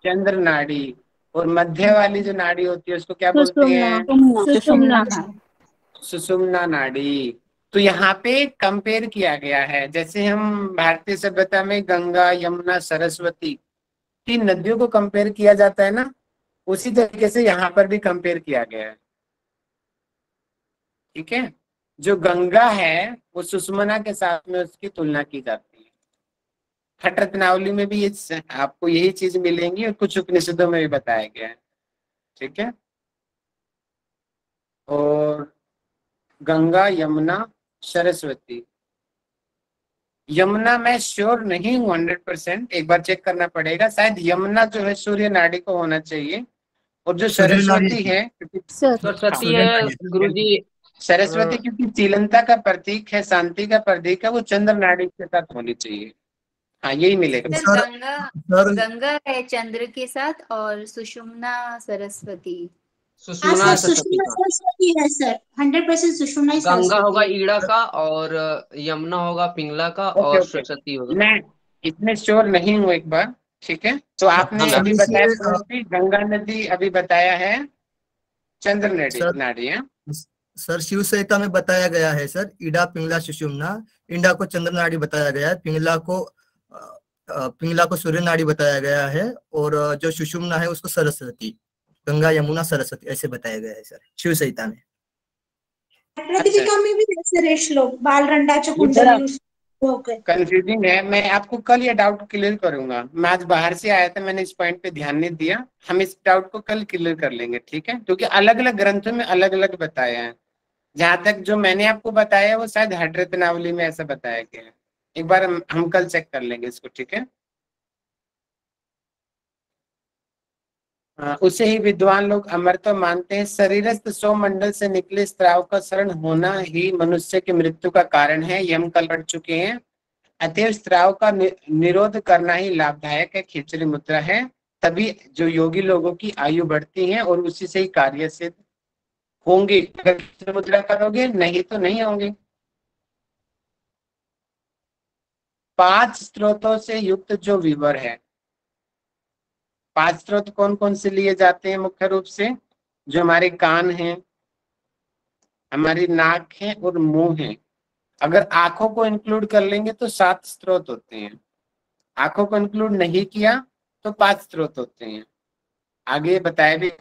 चंद्र नाड़ी। और मध्य वाली जो नाड़ी होती है उसको क्या बोलते हैं? सुषुम्ना नाड़ी। तो यहाँ पे कंपेयर किया गया है, जैसे हम भारतीय सभ्यता में गंगा यमुना सरस्वती 3 नदियों को कंपेयर किया जाता है ना, उसी तरीके से यहाँ पर भी कंपेयर किया गया है। ठीक है, जो गंगा है वो सुषुम्ना के साथ में उसकी तुलना की जाती है। खट रत्नावली में भी ये आपको यही चीज मिलेंगी और कुछ उपनिषदों में भी बताया गया है। ठीक है, और गंगा, यमुना, सरस्वती। यमुना मैं श्योर नहीं हूँ 100%, एक बार चेक करना पड़ेगा। शायद यमुना जो है सूर्य नाड़ी को होना चाहिए, और जो सूर्य नाड़ी सरस्वती है सरस्वती है गुरुजी। सरस्वती क्योंकि शीलता का प्रतीक है, शांति का प्रतीक है, वो चंद्र नाड़ी के साथ होनी चाहिए। हाँ, यही मिलेगा। सर गंगा है चंद्र के साथ और सुषुम्ना सरस्वती। हाँ सर, सुषुम्ना सरस्वती है सर, 100% सुषुम्ना ही गंगा सरस्वती होगा है। ईड़ा का, और यमुना होगा पिंगला का, और सरस्वती होगा। मैं इतने श्योर नहीं हूँ एक बार, ठीक है। तो आपने अभी बताया सरस्वती, गंगा नदी अभी बताया है चंद्र नाड़ी है। सर शिव संहिता में बताया गया है सर, ईडा, पिंगला, सुषुम्ना। ईडा को चंद्र नाड़ी बताया गया है, पिंगला को सूर्य नाड़ी बताया गया है, और जो सुषुम्ना है उसको सरस्वती, गंगा, यमुना, सरस्वती ऐसे बताया गया है सर शिव संहिता में। प्रतिपिका में भी ऐसे श्लोक बालरंडाच्या कुंडली कंफ्यूजिंग है। मैं आपको कल ये डाउट क्लियर करूंगा। मैं आज बाहर से आया था, मैंने इस पॉइंट पे ध्यान नहीं दिया। हम इस डाउट को कल क्लियर कर लेंगे, ठीक है, क्योंकि अलग अलग ग्रंथों में अलग अलग बताया है। जहां तक जो मैंने आपको बताया वो शायद हठरत्नावली में ऐसा बताया गया है। एक बार हम कल चेक कर लेंगे इसको, ठीक है। उसे ही विद्वान लोग अमरत्व मानते हैं। शरीरस्थ सौमंडल से निकले स्त्राव का शरण होना ही मनुष्य की मृत्यु का कारण है, ये हम कल पढ़ चुके हैं। अतएव स्त्राव का निरोध करना ही लाभदायक है, खिचड़ी मुद्रा है। तभी जो योगी लोगों की आयु बढ़ती है और उसी से ही कार्य सिद्ध होंगे। अगर खिचड़ी मुद्रा करोगे, नहीं तो नहीं होंगे। 5 स्रोतों से युक्त जो विवर है, 5 स्रोत कौन कौन से लिए जाते हैं मुख्य रूप से? जो हमारे कान हैं, हमारी नाक है और मुंह है। अगर आंखों को इंक्लूड कर लेंगे तो 7 स्रोत होते हैं। आंखों को इंक्लूड नहीं किया तो 5 स्रोत होते हैं। आगे बताया भी,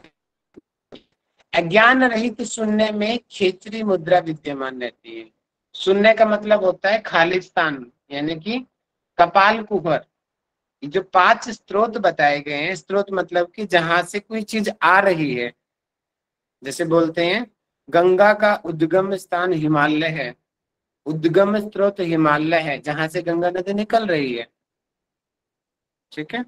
अज्ञान रहित शून्य में खेचरी मुद्रा विद्यमान रहती है। शून्य का मतलब होता है खालिस्तान, यानी कि कपाल कुहर। जो 5 स्रोत बताए गए हैं, स्रोत मतलब कि जहां से कोई चीज आ रही है। जैसे बोलते हैं गंगा का उद्गम स्थान हिमालय है, उद्गम स्रोत हिमालय है, जहां से गंगा नदी निकल रही है, ठीक है।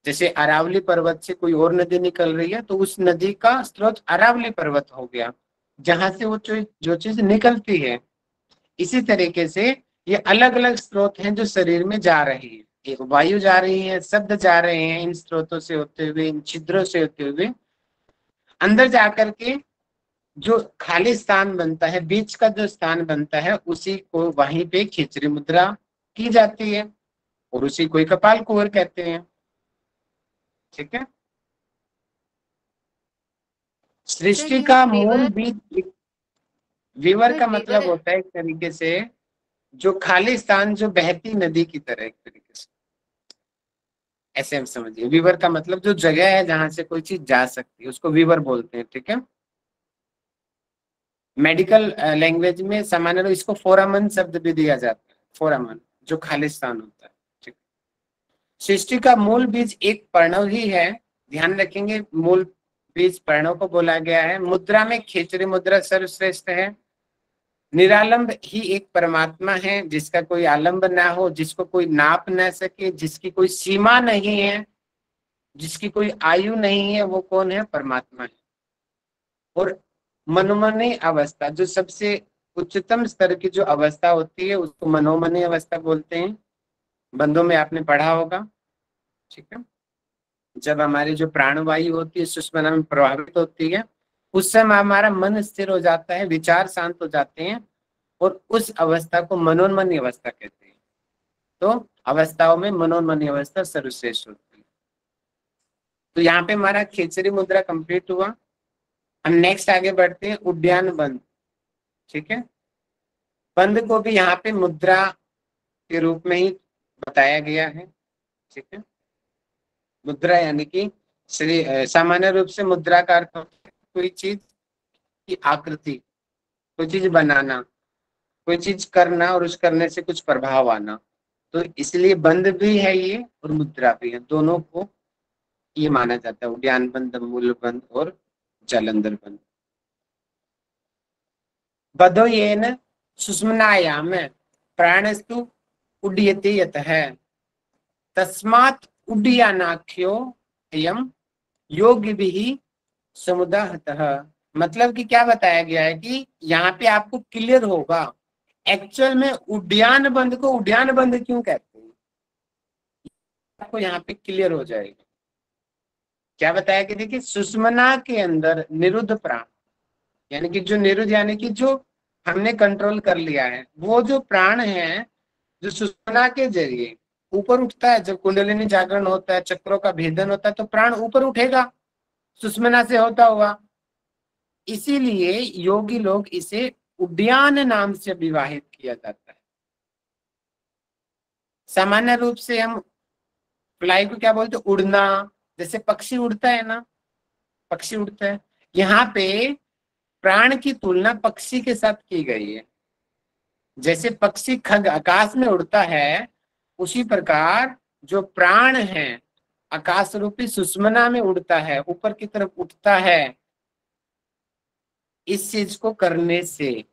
जैसे अरावली पर्वत से कोई और नदी निकल रही है तो उस नदी का स्रोत अरावली पर्वत हो गया, जहां से वो जो चीज निकलती है। इसी तरीके से ये अलग अलग स्रोत हैं जो शरीर में जा रही है। एक वायु जा रही है, शब्द जा रहे हैं इन स्रोतों से होते हुए, इन छिद्रों से होते हुए अंदर जाकर के जो खाली स्थान बनता है, बीच का जो स्थान बनता है, उसी को वहीं पे खिचड़ी मुद्रा की जाती है और उसी को कपाल कुहर कहते हैं, ठीक है। सृष्टि का मूल बीज विवर का मतलब होता है एक तरीके से जो खाली स्थान, जो बहती नदी की तरह, एक तरीके से ऐसे हम समझिए। विवर का मतलब जो जगह है जहां से कोई चीज जा सकती है, उसको विवर बोलते हैं, ठीक है। मेडिकल लैंग्वेज में सामान्य रूप इसको फोरामन शब्द भी दिया जाता है, फोरामन जो खाली स्थान होता है, ठीक। सृष्टि का मूल बीज एक प्रणव ही है, ध्यान रखेंगे, मूल बीज प्रणव को बोला गया है। मुद्रा में खेचरी मुद्रा सर्वश्रेष्ठ है। निरालंब ही एक परमात्मा है, जिसका कोई आलंब ना हो, जिसको कोई नाप ना सके, जिसकी कोई सीमा नहीं है, जिसकी कोई आयु नहीं है, वो कौन है? परमात्मा है। और मनोमनी अवस्था, जो सबसे उच्चतम स्तर की जो अवस्था होती है, उसको मनोमनी अवस्था बोलते हैं। बंधों में आपने पढ़ा होगा, ठीक है। जब हमारी जो प्राणवायु होती है सुषुम्ना में प्रभावित होती है, उस समय हमारा मन स्थिर हो जाता है, विचार शांत हो जाते हैं, और उस अवस्था को मनोन्मनी अवस्था कहते हैं। तो अवस्थाओं में मनोन्मनी अवस्था सर्वश्रेष्ठ होती है। तो यहाँ पे हमारा खेचरी मुद्रा कंप्लीट हुआ। हम नेक्स्ट आगे बढ़ते हैं, उद्यान बंद, ठीक है। बंद को भी यहाँ पे मुद्रा के रूप में ही बताया गया है, ठीक है। मुद्रा यानी कि सामान्य रूप से मुद्रा का अर्थ कोई चीज की आकृति, कोई चीज बनाना, कोई चीज करना और उस करने से कुछ प्रभाव आना। तो इसलिए बंद भी है ये और मुद्रा भी है, दोनों को ये माना जाता है। उद्यान बंद, मूल बंद और जालंधर बंद। बधो येन सुषुम्नायाम प्राणस्तु उड्यते यतः तस्मात् उड्डयनाख्यो अयम योगिभिः समुदाहतः। मतलब कि क्या बताया गया है कि यहाँ पे आपको क्लियर होगा एक्चुअल में उड्डयन बंद को उड्डयन बंद क्यों कहते हैं, आपको यहाँ पे क्लियर हो जाएगा। क्या बताया कि देखिए सुषुम्ना के अंदर निरुद्ध प्राण, यानी कि जो निरुद्ध यानी कि जो हमने कंट्रोल कर लिया है, वो जो प्राण है जो सुषुम्ना के जरिए ऊपर उठता है, जब कुंडलिनी जागरण होता है, चक्रों का भेदन होता है, तो प्राण ऊपर उठेगा, सुषुम्ना से होता हुआ। इसीलिए योगी लोग इसे उड्डयन नाम से विवाहित किया जाता है। सामान्य रूप से हम फ्लाई को क्या बोलते हैं, उड़ना, जैसे पक्षी उड़ता है ना, पक्षी उड़ता है, यहाँ पे प्राण की तुलना पक्षी के साथ की गई है। जैसे पक्षी खग आकाश में उड़ता है, उसी प्रकार जो प्राण है आकाश रूपी सुषुम्ना में उड़ता है, ऊपर की तरफ उठता है। इस चीज को करने से,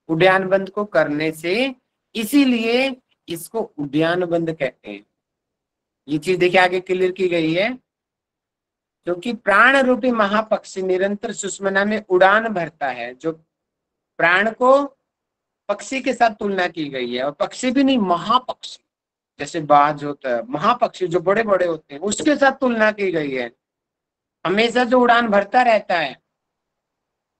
उड्डयन बंद को करने से, इसीलिए इसको उड्डयन बंद कहते हैं। ये चीज देखिए आगे क्लियर की गई है, क्योंकि प्राण रूपी महापक्षी निरंतर सुषुम्ना में उड़ान भरता है। जो प्राण को पक्षी के साथ तुलना की गई है, और पक्षी भी नहीं, महापक्षी जैसे बाज होता है, महापक्षी जो बड़े बड़े होते हैं, उसके साथ तुलना की गई है, हमेशा जो उड़ान भरता रहता है,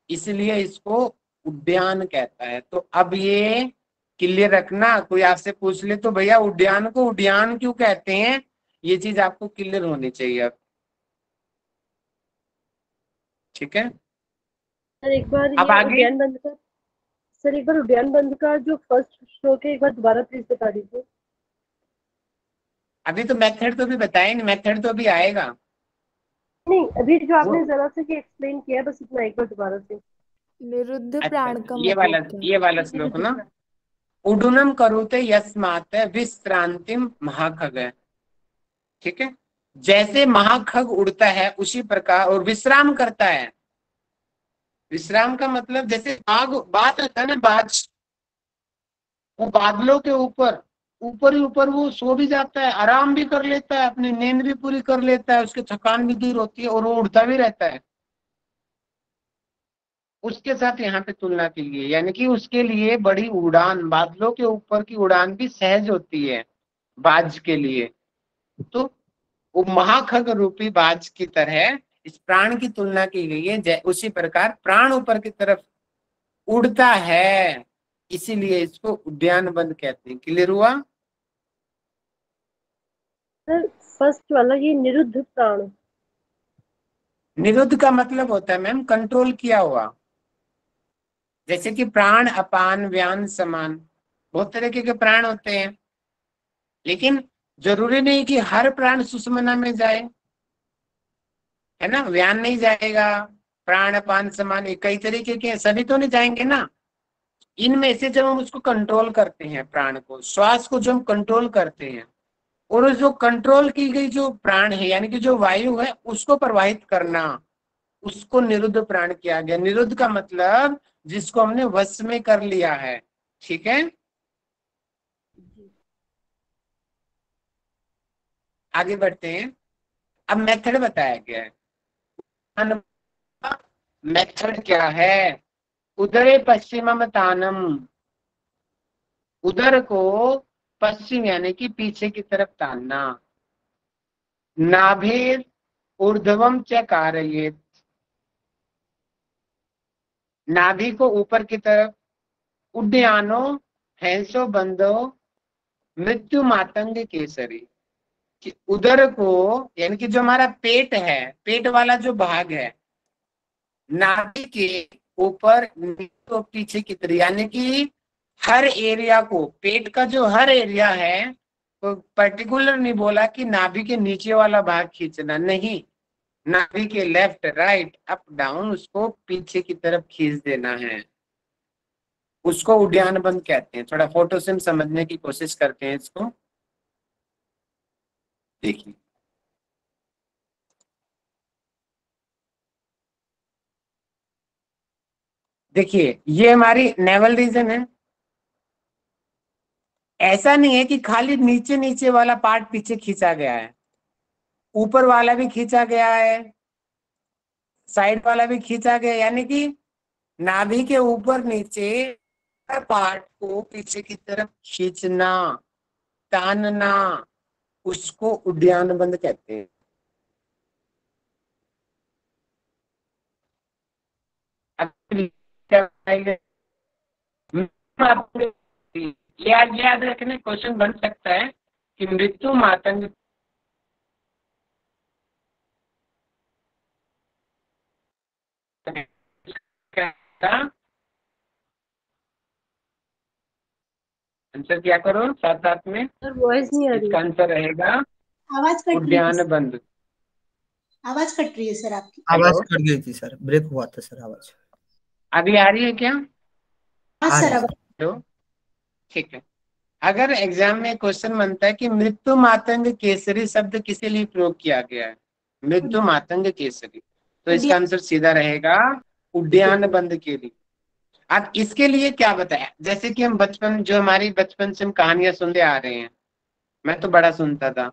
इसलिए इसको उड्डयन कहता है। तो अब ये क्लियर रखना, कोई आपसे पूछ ले तो भैया उड्डयन को उड्डयन क्यों कहते हैं, ये चीज आपको क्लियर होनी चाहिए अब। ठीक है, सर एक बार अब ये आगे उड्डयन बंद का, सर एक बार उड्डयन बंद का जो फर्स्ट श्लोक है एक बार दोबारा प्लीज बता दीजिए। अभी तो मेथड तो भी बताए नहीं, मेथड तो अभी आएगा। नहीं अभी जो आपने वो जरा सा एक्सप्लेन किया है, बस इतना एक बार दोबारा से। निरुद्ध अच्छा, प्राण का ये वाला मतलब क्या? ये वाला श्लोक ना, उडुनम करोते यस्मात् विश्रांतिम महाखग। ठीक है, जैसे महाखग उड़ता है उसी प्रकार, और विश्राम करता है। विश्राम का मतलब जैसे बात रहता है ना, बाज, वो बादलों के ऊपर ऊपर ही ऊपर वो सो भी जाता है, आराम भी कर लेता है, अपनी नींद भी पूरी कर लेता है, उसकी थकान भी दूर होती है, और वो उड़ता भी रहता है। उसके साथ यहाँ पे तुलना की गई है, यानी कि उसके लिए बड़ी उड़ान, बादलों के ऊपर की उड़ान भी सहज होती है बाज के लिए। तो वो महाखग रूपी बाज की तरह इस प्राण की तुलना की गई है। उसी प्रकार प्राण ऊपर की तरफ उड़ता है, इसीलिए इसको उड्डयन बंद कहते हैं। क्लियर हुआ? सर फर्स्ट वाला ये निरुद्ध प्राण, निरुद्ध का मतलब होता है मैम कंट्रोल किया हुआ। जैसे कि प्राण, अपान, व्यान, समान, बहुत तरीके के प्राण होते हैं, लेकिन जरूरी नहीं कि हर प्राण सुषुम्ना में जाए, है ना। व्यान नहीं जाएगा, प्राण, अपान, समान, कई तरीके के सभी तो नहीं जाएंगे ना। इनमें से जब हम उसको कंट्रोल करते हैं, प्राण को, श्वास को जो हम कंट्रोल करते हैं, और जो कंट्रोल की गई जो प्राण है, यानी कि जो वायु है, उसको प्रवाहित करना, उसको निरुद्ध प्राण किया गया। निरुद्ध का मतलब जिसको हमने वश में कर लिया है। ठीक है, आगे बढ़ते हैं। अब मेथड बताया गया है। मेथड क्या है? उदरे पश्चिमम तानम, उदर को पश्चिम यानी कि पीछे की तरफ तानना। नाभेर ऊर्ध्वम च कारयेत, नाभि को ऊपर की तरफ। उड्डयानो हैंसो बंदो मृत्यु मातंग केसरी, कि उदर को, यानी कि जो हमारा पेट है, पेट वाला जो भाग है, नाभि के ऊपर तो पीछे की तरफ, यानी कि हर एरिया को, पेट का जो हर एरिया है, तो पर्टिकुलर नहीं बोला कि नाभि के नीचे वाला भाग खींचना, नहीं, नाभि के लेफ्ट, राइट, अप, डाउन, उसको पीछे की तरफ खींच देना है। उसको उड्डयन बंद कहते हैं। थोड़ा फोटो से समझने की कोशिश करते हैं इसको। देखिए, देखिए ये हमारी नेवल रीजन है। ऐसा नहीं है कि खाली नीचे नीचे वाला पार्ट पीछे खींचा गया है, ऊपर वाला भी खींचा गया है, साइड वाला भी खींचा गया, यानी कि नाभि के ऊपर नीचे पार्ट को पीछे की तरफ खींचना, तानना, उसको उड्डयन बंद कहते हैं। याद रखने क्वेश्चन बन सकता है कि मृत्यु मातंग आंसर क्या करो साथ साथ में। वॉइस नहीं आ रही, इसका आंसर रहेगा आवाज कट रही उड्डयन है, बंद। आवाज कट रही है सर आपकी। आवाज कट गई थी सर, ब्रेक हुआ था सर आवाज। अभी आ रही है क्या? हाँ सर अब तो ठीक है। अगर एग्जाम में क्वेश्चन बनता है कि मृत्यु मातंग केसरी शब्द किसके लिए प्रयोग किया गया है, मृत्यु मातंग केसरी, तो इसका आंसर सीधा रहेगा उड्डयन बंद के लिए। अब इसके लिए क्या बताया, जैसे कि हम बचपन, जो हमारी बचपन से हम कहानियां सुनते आ रहे हैं, मैं तो बड़ा सुनता था,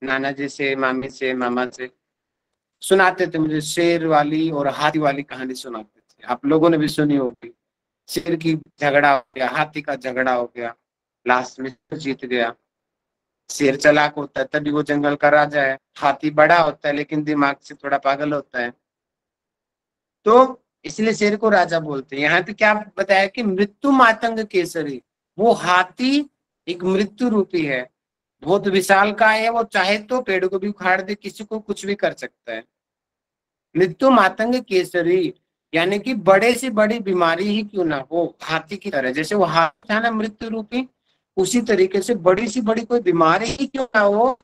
नाना जी से, मामी से, मामा से सुनाते थे मुझे शेर वाली और हाथी वाली कहानी सुनाते थे। आप लोगों ने भी सुनी होगी, शेर की झगड़ा हो गया, हाथी का झगड़ा हो गया, लास्ट में जीत गया। शेर चालाक होता है तभी वो जंगल का राजा है, हाथी बड़ा होता है लेकिन दिमाग से थोड़ा पागल होता है, तो इसलिए शेर को राजा बोलते हैं। यहाँ पे क्या बताया कि मृत्यु मातंग केसरी, वो हाथी एक मृत्यु रूपी है, बहुत विशाल का है, वो चाहे तो पेड़ को भी उखाड़ दे, किसी को कुछ भी कर सकता है। मृत्यु मातंग केसरी यानी कि बड़े से बड़ी बीमारी ही क्यों ना हो, हाथी की तरह, जैसे वो हाथी था ना मृत्यु रूपी, उसी तरीके से बड़ी सी बड़ी कोई बीमारी ही क्यों ना हो,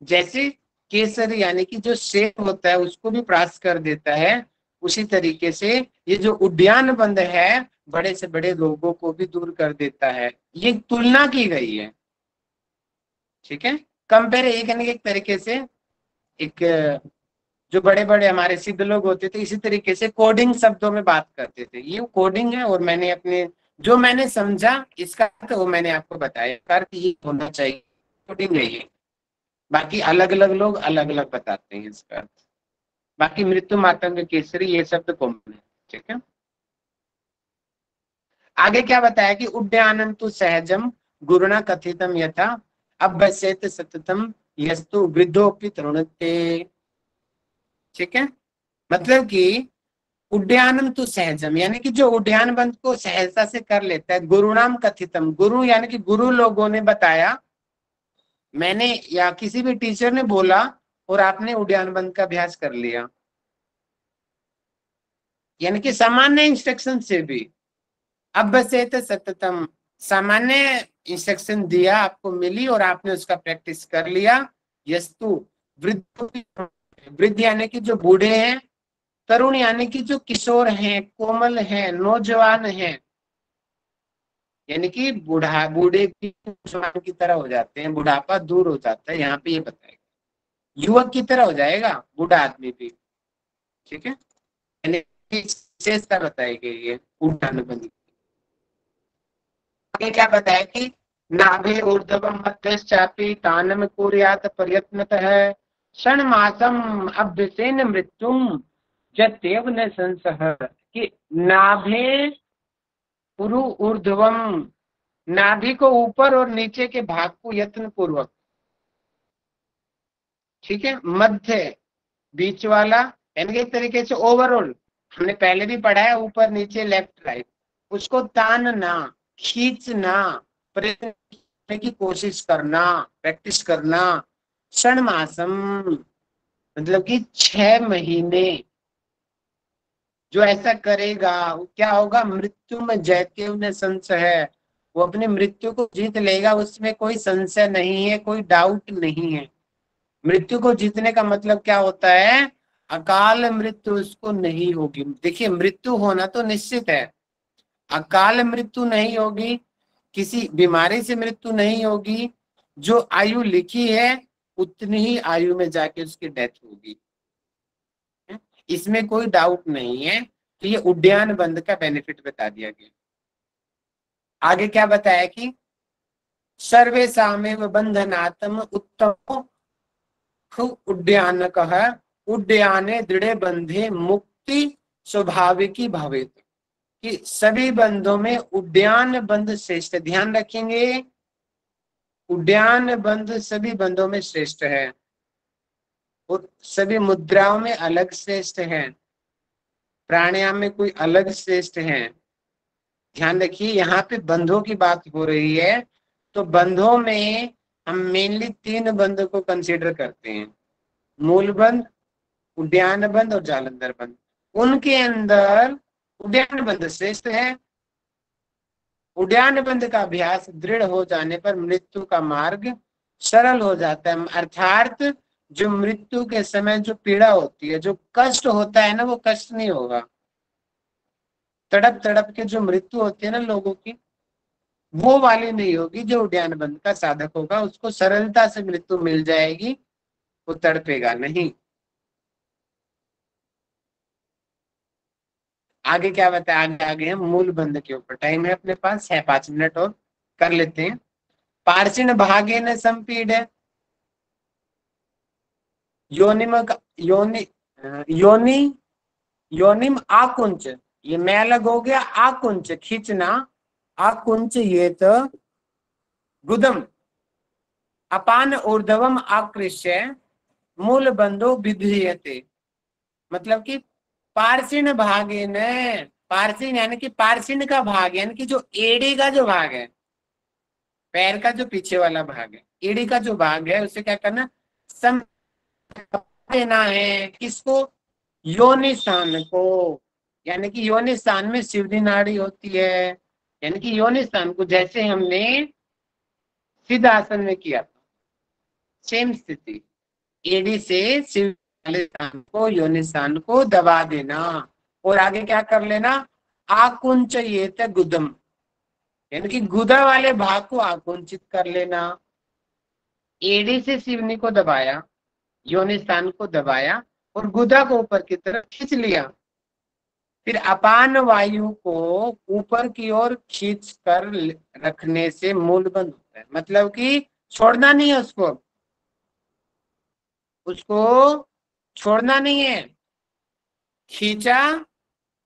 जैसे केसरी यानी कि जो शेर होता है उसको भी प्रास कर देता है, उसी तरीके से ये जो उड्डयन बंद है बड़े से बड़े रोगों को भी दूर कर देता है। ये तुलना की गई है, ठीक है, कंपेयर एक तरीके से। एक जो बड़े बड़े हमारे सिद्ध लोग होते थे इसी तरीके से कोडिंग शब्दों में बात करते थे, ये कोडिंग है, और मैंने अपने जो मैंने समझा इसका तो वो मैंने आपको बताया कि ये होना चाहिए, कोडिंग है ये, बाकी अलग अलग लोग अलग अलग बताते हैं इसका अर्थ। बाकी मृत्यु मातंग केसरी ये शब्द कॉमन है, ठीक है। आगे क्या बताया कि उड्डयनम तु सहजम गुरुना कथितम यथा अभ्यसेत सततम यस्तु वृद्धोपि तरुणते, ठीक है। मतलब कि उड्डयनम तु सहजम यानी कि जो उड्डयन बंद को सहजता से कर लेता है, गुरुनाम कथितम, गुरु यानी कि गुरु लोगों ने बताया, मैंने या किसी भी टीचर ने बोला और आपने उड्डयन बंद का अभ्यास कर लिया, यानी कि सामान्य इंस्ट्रक्शन से भी। अभ्यसेत सततम, सामान्य इंस्ट्रक्शन दिया, आपको मिली और आपने उसका प्रैक्टिस कर लिया। यस्तु वृद्ध, वृद्ध यानी कि जो बूढ़े हैं, तरुण यानी कि जो किशोर हैं, कोमल हैं, नौजवान हैं, यानी कि बूढ़े भी नौजवान की तरह हो जाते हैं, बुढ़ापा दूर हो जाता है, यहाँ पे ये बताएगा युवक की तरह हो जाएगा बूढ़ा आदमी भी, ठीक है, यानी विशेषता बताई गई है उड्डयन बंद। आगे क्या बताया कि नाभि ऊर्ध्वम मध्यश्चापि तानम कुर्यात् प्रयत्नतः षण्मासम अभ्यसेन मृत्युम जत्येव न संशय, कि नाभि पुरु ऊर्ध्वम, नाभि को ऊपर और नीचे के भाग को यत्न पूर्वक, ठीक है, मध्य बीच वाला, यानी एक तरीके से ओवरऑल हमने पहले भी पढ़ा है, ऊपर नीचे लेफ्ट राइट, उसको तानना, खींचना, प्रयत्न करने की कोशिश करना, प्रैक्टिस करना। षण्मासम मतलब कि 6 महीने जो ऐसा करेगा वो क्या होगा, मृत्यु में जयत्यव न संशय है, वो अपनी मृत्यु को जीत लेगा, उसमें कोई संशय नहीं है, कोई डाउट नहीं है। मृत्यु को जीतने का मतलब क्या होता है, अकाल मृत्यु उसको नहीं होगी। देखिए मृत्यु होना तो निश्चित है, अकाल मृत्यु नहीं होगी, किसी बीमारी से मृत्यु नहीं होगी, जो आयु लिखी है उतनी ही आयु में जाके उसकी डेथ होगी, इसमें कोई डाउट नहीं है। तो ये उड्डयन बंध का बेनिफिट बता दिया गया। आगे क्या बताया कि सर्वेषामेव बंधनात्म उत्तम उड्डयन कह उड्डयने दृढ़ बंधे मुक्ति स्वाभाविकी भवेत, कि सभी बंधों में उड्डयन बंध श्रेष्ठ। ध्यान रखेंगे, उड्डयन बंध सभी बंधों में श्रेष्ठ है और सभी मुद्राओं में अलग श्रेष्ठ है, प्राणायाम में कोई अलग श्रेष्ठ है। ध्यान रखिए, यहाँ पे बंधों की बात हो रही है, तो बंधों में हम मेनली 3 बंध को कंसीडर करते हैं, मूल बंध, उड्डयन बंध और जालंधर बंध। उनके अंदर उड्डयन बंध श्रेष्ठ है। उड्डयन बंध का अभ्यास दृढ़ हो जाने पर मृत्यु का मार्ग सरल हो जाता है, अर्थात जो मृत्यु के समय जो पीड़ा होती है, जो कष्ट होता है ना, वो कष्ट नहीं होगा। तड़प तड़प के जो मृत्यु होती है ना लोगों की, वो वाली नहीं होगी। जो उड्डयन बंध का साधक होगा उसको सरलता से मृत्यु मिल जाएगी, वो तड़पेगा नहीं। आगे क्या बताया, आगे हम मूल बंध के ऊपर। टाइम है अपने पास, है 5 मिनट और कर लेते हैं। पार्षिण भागे न संपीड योनिम योनि योनि योनिम आकुंच, ये मैं अलग हो गया, आकुंच खींचना, आकुंच ये तो गुदम अपान ऊर्ध्वम आकृष्य मूल बंधो विधीयते। मतलब कि पार्षिण भागे न, पार्षिण यानी कि पार्षिण का भाग, यानी कि जो एड़ी का जो भाग है, पैर का जो पीछे वाला भाग है, एड़ी का जो भाग है, उसे क्या करना, सम देना है। किसको, योनि स्थान को। यानी कि योनि स्थान में शिवदी नाड़ी होती है, यानी कि योनि स्थान को जैसे हमने सिद्ध आसन में किया था, सेम स्थिति, एडी से शिव वाले स्थान को, योनि स्थान को दबा देना। और आगे क्या कर लेना, आकुंच ये गुदम, यानी कि गुदा वाले भाग को आकुंचित कर लेना। एडी से शिवनी को दबाया, योनि स्थान को दबाया और गुदा को ऊपर की तरफ खींच लिया। फिर अपान वायु को ऊपर की ओर खींच कर रखने से मूल बंध होता है। मतलब कि छोड़ना नहीं है उसको, उसको छोड़ना नहीं है, खींचा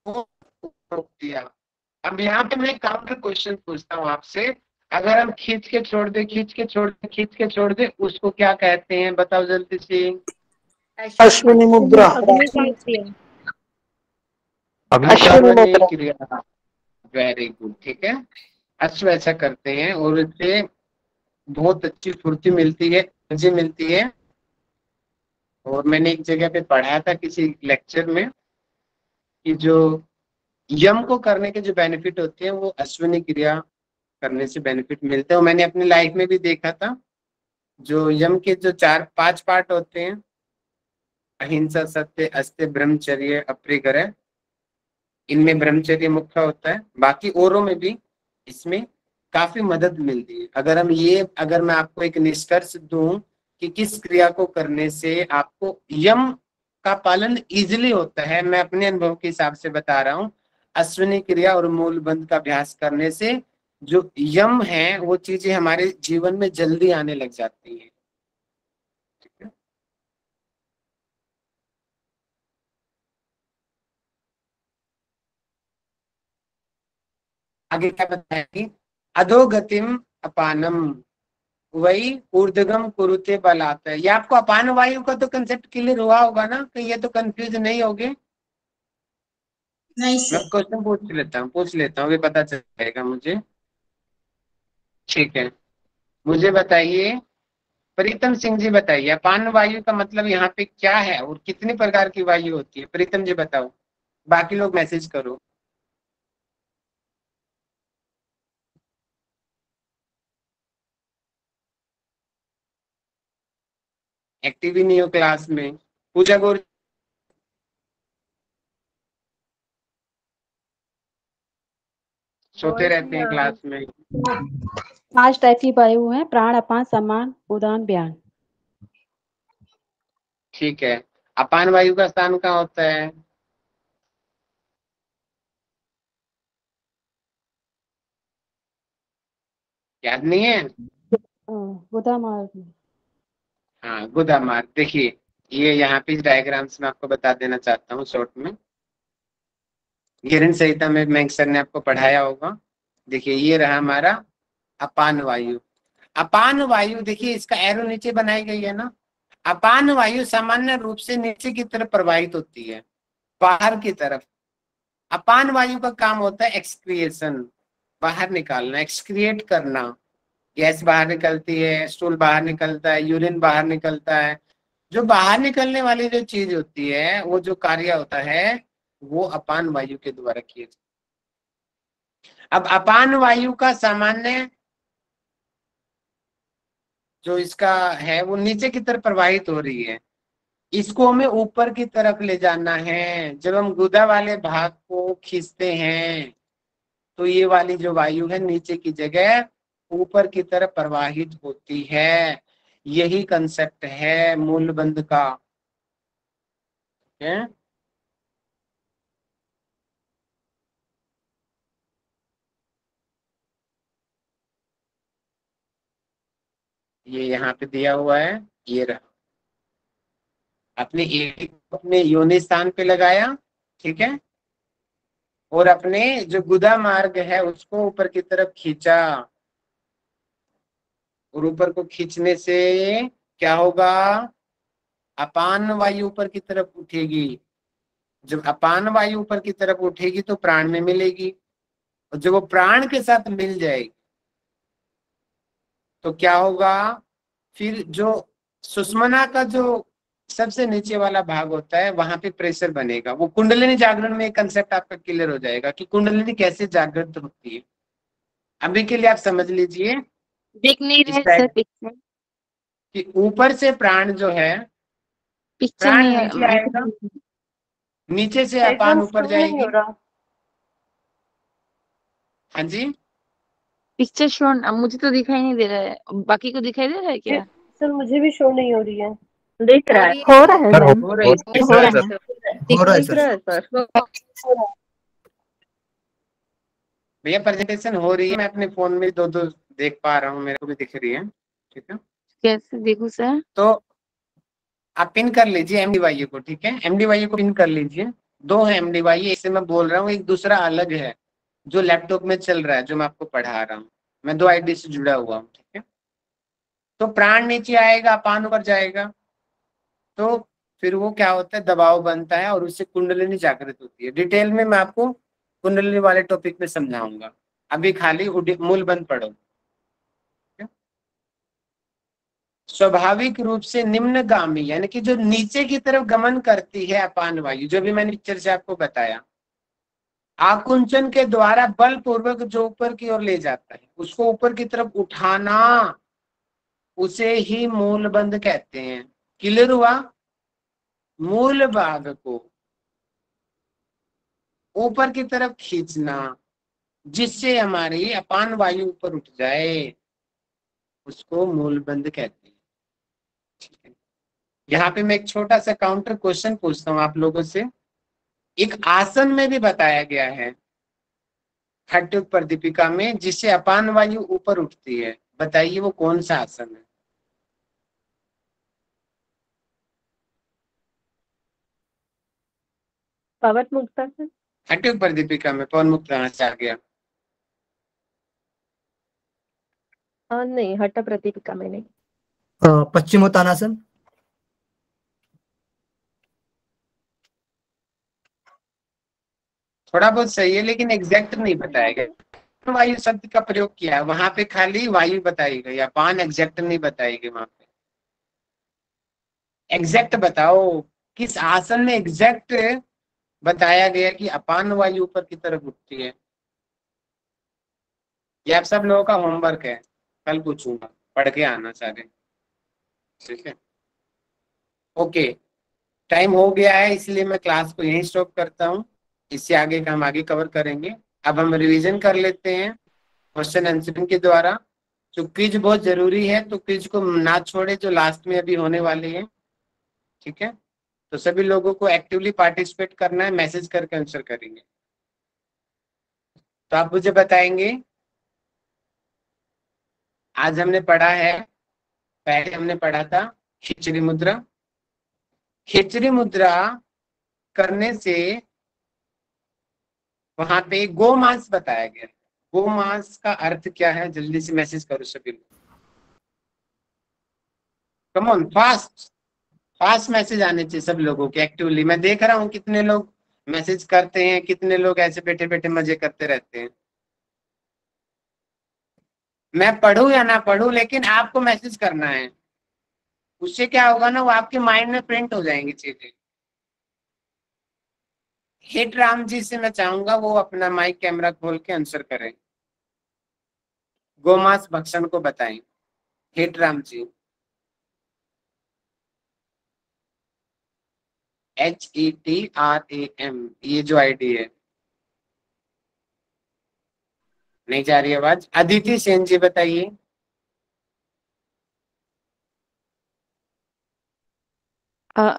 रोक दिया। अब यहाँ पे मैं काउंटर क्वेश्चन पूछता हूँ आपसे, अगर हम खींच के छोड़ दे, खींच के छोड़ दे, खींच के छोड़ दे, उसको क्या कहते हैं, बताओ जल्दी से। अश्विनी मुद्रा। अश्विनी क्रिया, वेरी गुड, ठीक है। अश्व ऐसा करते हैं और इससे बहुत अच्छी फुर्ती मिलती है, एनर्जी मिलती है। और मैंने एक जगह पे पढ़ा था किसी लेक्चर में कि जो यम को करने के जो बेनिफिट होते हैं वो अश्विनी क्रिया करने से बेनिफिट मिलते हैं। मैंने अपनी लाइफ में भी देखा था, जो यम के जो 4-5 पार्ट होते हैं, अहिंसा, सत्य, अस्त्य, ब्रह्मचर्य, अप्रिग्रह, इनमें ब्रह्मचर्य मुख्य होता है, बाकी औरों में भी इसमें काफी मदद मिलती है। अगर मैं आपको एक निष्कर्ष दूं कि किस क्रिया को करने से आपको यम का पालन इजीली होता है, मैं अपने अनुभव के हिसाब से बता रहा हूँ। अश्विनी क्रिया और मूल बंध का अभ्यास करने से जो यम है वो चीजें हमारे जीवन में जल्दी आने लग जाती हैं। आगे क्या बताएगी, अधोगतिम अपानम वही ऊर्ध्वगम कुरुते बलात्। ये आपको अपान वायु का तो कंसेप्ट क्लियर हुआ होगा ना, कहीं ये तो कंफ्यूज नहीं होगे। नहीं मैं क्वेश्चन पूछ लेता हूँ, ये पता चल जाएगा मुझे। ठीक है, मुझे बताइए, प्रीतम सिंह जी बताइए, अपान वायु का मतलब यहाँ पे क्या है और कितनी प्रकार की वायु होती है? प्रीतम जी बताओ, बाकी लोग मैसेज करो। एक्टिव ही नहीं हो क्लास में। पूजा गौर, सोते रहते हैं क्लास में। 5 टाइप की वायु है, प्राण, अपान, समान, उदान, व्यान। ठीक है, अपान वायु का स्थान कहाँ होता है? याद नहीं है? गुदा मार्ग। हाँ, गुदा मार्ग। देखिए ये यहाँ पे डायग्राम्स में आपको बता देना चाहता हूँ शॉर्ट में। गिरण संहिता में मैंग सर ने आपको पढ़ाया होगा। देखिए ये रहा हमारा अपान वायु। अपान वायु देखिए इसका एरो नीचे बनाई गई है ना। अपान वायु सामान्य रूप से नीचे की तरफ प्रवाहित होती है, बाहर की तरफ। अपान वायु का काम होता है एक्सक्रिएशन, बाहर निकालना, एक्सक्रिएट करना। गैस बाहर निकलती है, स्टूल बाहर निकलता है, यूरिन बाहर निकलता है। जो बाहर निकलने वाली जो चीज होती है, वो जो कार्य होता है वो अपान वायु के द्वारा किया जाता है। अब अपान वायु का सामान्य जो इसका है वो नीचे की तरफ प्रवाहित हो रही है, इसको हमें ऊपर की तरफ ले जाना है। जब हम गुदा वाले भाग को खींचते हैं तो ये वाली जो वायु है नीचे की जगह ऊपर की तरफ प्रवाहित होती है। यही कंसेप्ट है मूलबंध का। है? ये यहाँ पे दिया हुआ है, ये रहा। अपने योनि स्थान पे लगाया, ठीक है, और अपने जो गुदा मार्ग है उसको ऊपर की तरफ खींचा, और ऊपर को खींचने से क्या होगा? अपान वायु ऊपर की तरफ उठेगी। जब अपान वायु ऊपर की तरफ उठेगी तो प्राण में मिलेगी, और जब वो प्राण के साथ मिल जाएगी तो क्या होगा? फिर जो सुषुम्ना का जो सबसे नीचे वाला भाग होता है वहां पे प्रेशर बनेगा। वो कुंडलिनी जागरण में एक कंसेप्ट आपका क्लियर हो जाएगा कि कुंडलिनी कैसे जागृत होती है। अभी के लिए आप समझ लीजिए दिख नहीं रहा है सर पिक्चर। कि ऊपर से प्राण जो है, पिक्चर प्राण नहीं नीचे आएगा, नीचे से अपान ऊपर जाएगी। हाँ जी, पिक्चर शो मुझे तो दिखाई नहीं दे रहा है, बाकी को दिखाई दे रहा है क्या? सर मुझे भी शो नहीं हो रही है। दिख रहा है, हो रहा है सर, मैम। हो रही है, हो रहा है सर। हो रहा है दिख रहा है सर। भैया प्रेजेंटेशन हो रही है, मैं अपने फोन में दो दो देख पा रहा हूँ, मेरे को भी दिख रही है। ठीक है, कैसे देखूं सर? तो आप पिन कर लीजिए एमडीवाई को। ठीक है, एमडीवाई को पिन कर लीजिए। दो है एमडीवाई, इससे मैं बोल रहा हूँ, एक दूसरा अलग है जो लैपटॉप में चल रहा है, जो मैं आपको पढ़ा रहा हूँ। मैं 2 आईडी से जुड़ा हुआ हूँ। ठीक है, तो प्राण नीचे आएगा, अपान ऊपर जाएगा, तो फिर वो क्या होता है? दबाव बनता है और उससे कुंडलिनी जागृत होती है। डिटेल में मैं आपको कुंडलिनी वाले टॉपिक में समझाऊंगा, अभी खाली मूलबंध पढ़ो। स्वाभाविक रूप से निम्नगामी यानी कि जो नीचे की तरफ गमन करती है अपान वायु, जो भी मैंने पिक्चर से आपको बताया, आकुंचन के द्वारा बल पूर्वक जो ऊपर की ओर ले जाता है, उसको ऊपर की तरफ उठाना, उसे ही मूलबंध कहते हैं। क्लियर हुआ? मूल भाग को ऊपर की तरफ खींचना जिससे हमारी अपान वायु ऊपर उठ जाए, उसको मूलबंध कहते हैं। ठीक है, यहाँ पे मैं एक छोटा सा काउंटर क्वेश्चन पूछता हूँ आप लोगों से। एक आसन में भी बताया गया है हठयोग दीपिका में, जिससे अपान वायु ऊपर उठती है। बताइए वो कौन सा आसन है? पवन मुक्ता सर। हठयोग दीपिका में पवन मुक्त कहाँ से आ गया? नहीं, हठ प्रतिपिका में नहीं। पश्चिमोत्तानासन। थोड़ा बहुत सही है, लेकिन एग्जैक्ट नहीं बताया गया। वायु शब्द का प्रयोग किया है वहां पे, खाली वायु बताई गई, अपान एग्जैक्ट नहीं बताई गई। वहां पे एग्जैक्ट बताओ, किस आसन में एग्जैक्ट बताया गया कि अपान वायु ऊपर की तरफ उठती है? ये आप सब लोगों का होमवर्क है, कल पूछूंगा, पढ़ के आना सारे। ठीक है, ओके, टाइम हो गया है, इसलिए मैं क्लास को यहीं स्टॉप करता हूँ। इससे आगे का हम आगे कवर करेंगे। अब हम रिवीजन कर लेते हैं क्वेश्चन आंसरिंग के द्वारा। तो क्विज बहुत जरूरी है, तो क्विज को ना छोड़े, जो लास्ट में अभी होने वाले हैं। ठीक है, तो सभी लोगों को एक्टिवली पार्टिसिपेट करना है, मैसेज करके आंसर करेंगे। तो आप मुझे बताएंगे आज हमने पढ़ा है, पहले हमने पढ़ा था खिचड़ी मुद्रा। खिचड़ी मुद्रा करने से वहां पे गोमांस बताया गया। गोमांस का अर्थ क्या है? जल्दी से मैसेज करो सभी लोग, come on, fast fast message आने चाहिए सब लोगों के एक्टिवली। मैं देख रहा हूँ कितने लोग मैसेज करते हैं, कितने लोग ऐसे बैठे बैठे मजे करते रहते हैं। मैं पढ़ूं या ना पढ़ूं, लेकिन आपको मैसेज करना है। उससे क्या होगा ना, वो आपके माइंड में प्रिंट हो जाएंगी चीजें। हिट राम जी से मैं चाहूंगा वो अपना माइक कैमरा खोल के आंसर करें, गोमांस भक्षण को बताएं। हिट राम जी, HETRAM, ये जो आईडी है। नहीं जा रही आवाज? अदिति सेन जी बताइए। अ,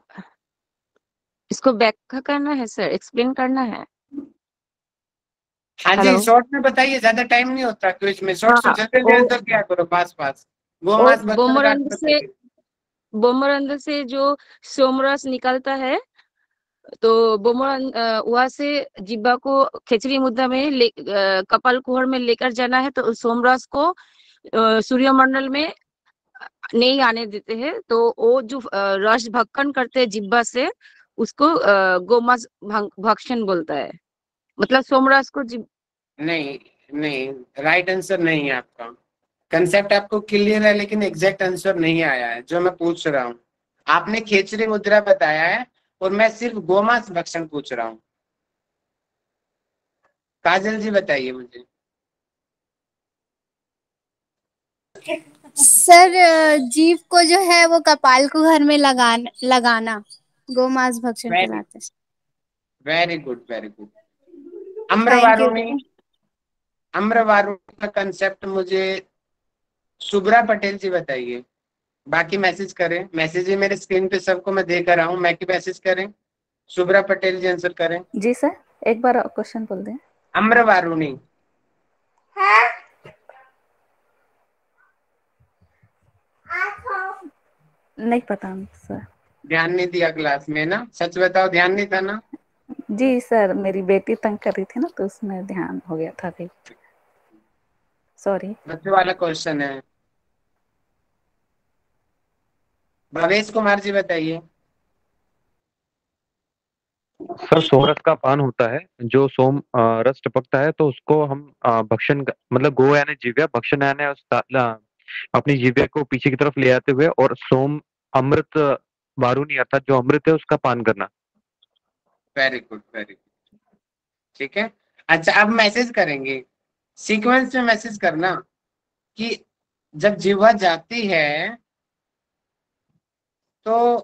इसको व्याख्या करना है सर, एक्सप्लेन करना है। हाँ जी, हेलो। शॉर्ट में बताइए, ज्यादा टाइम नहीं होता क्विज में। शॉर्ट से हाँ, जल्दी वो आंसर क्या करो, पास पास। वो गोमांस भक्षण का अर्थ बोमरंद से बताइए। बोमरंद से जो सोमरस निकलता है, तो बोमरंद वहां से जिब्बा को खिचड़ी मुद्रा में कपाल कुहर में लेकर जाना है, तो उस सोमरस को सूर्यमंडल में नहीं आने देते हैं। तो वो जो रस भक्षण करते हैं जिब्बा से, उसको गोमांस भक्षण बोलता है। मतलब सोमरस को नहीं नहीं, राइट आंसर नहीं है आपका। कंसेप्ट आपको क्लियर है, लेकिन एग्जैक्ट आंसर नहीं आया है जो मैं पूछ रहा हूँ। आपने खेचरी मुद्रा बताया है और मैं सिर्फ गोमांस भक्षण पूछ रहा हूँ। काजल जी बताइए मुझे। सर जीव को जो है वो कपाल को घर में लगाना गोमांस भक्षण वेरी कहलाता है। Very good, very good. Thank you. अम्रवारुणी का कंसेप्ट मुझे सुब्रा पटेल जी बताइए। बाकी मैसेज करें, मैसेज ही मेरे स्क्रीन पे सबको मैं देख रहा हूँ। मैं की मैसेज करें, सुब्रा पटेल जी आंसर करें। जी सर, एक बार क्वेश्चन बोल दें। अम्रवारुणी। नहीं पता सर। ध्यान नहीं दिया क्लास में ना? सच बताओ, ध्यान नहीं था ना? जी सर, मेरी बेटी तंग कर रही थी ना, तो उसमें ध्यान हो गया था अभी। सॉरी। बच्चों वाला क्वेश्चन है। भवेश कुमार जी बताइए। सर सोमरस का पान होता है, जो सोम रस टपकता है तो उसको हम भक्षण मतलब गो यानी जीव्या, भक्षण यानी अपनी जीव्या को पीछे की तरफ ले आते हुए, और सोम अमृत वारुणी अर्थात जो अमृत है उसका पान करना। Very good, very good. ठीक है, अच्छा अब मैसेज करेंगे, सीक्वेंस में मैसेज करना कि जब जिह्वा जाती है तो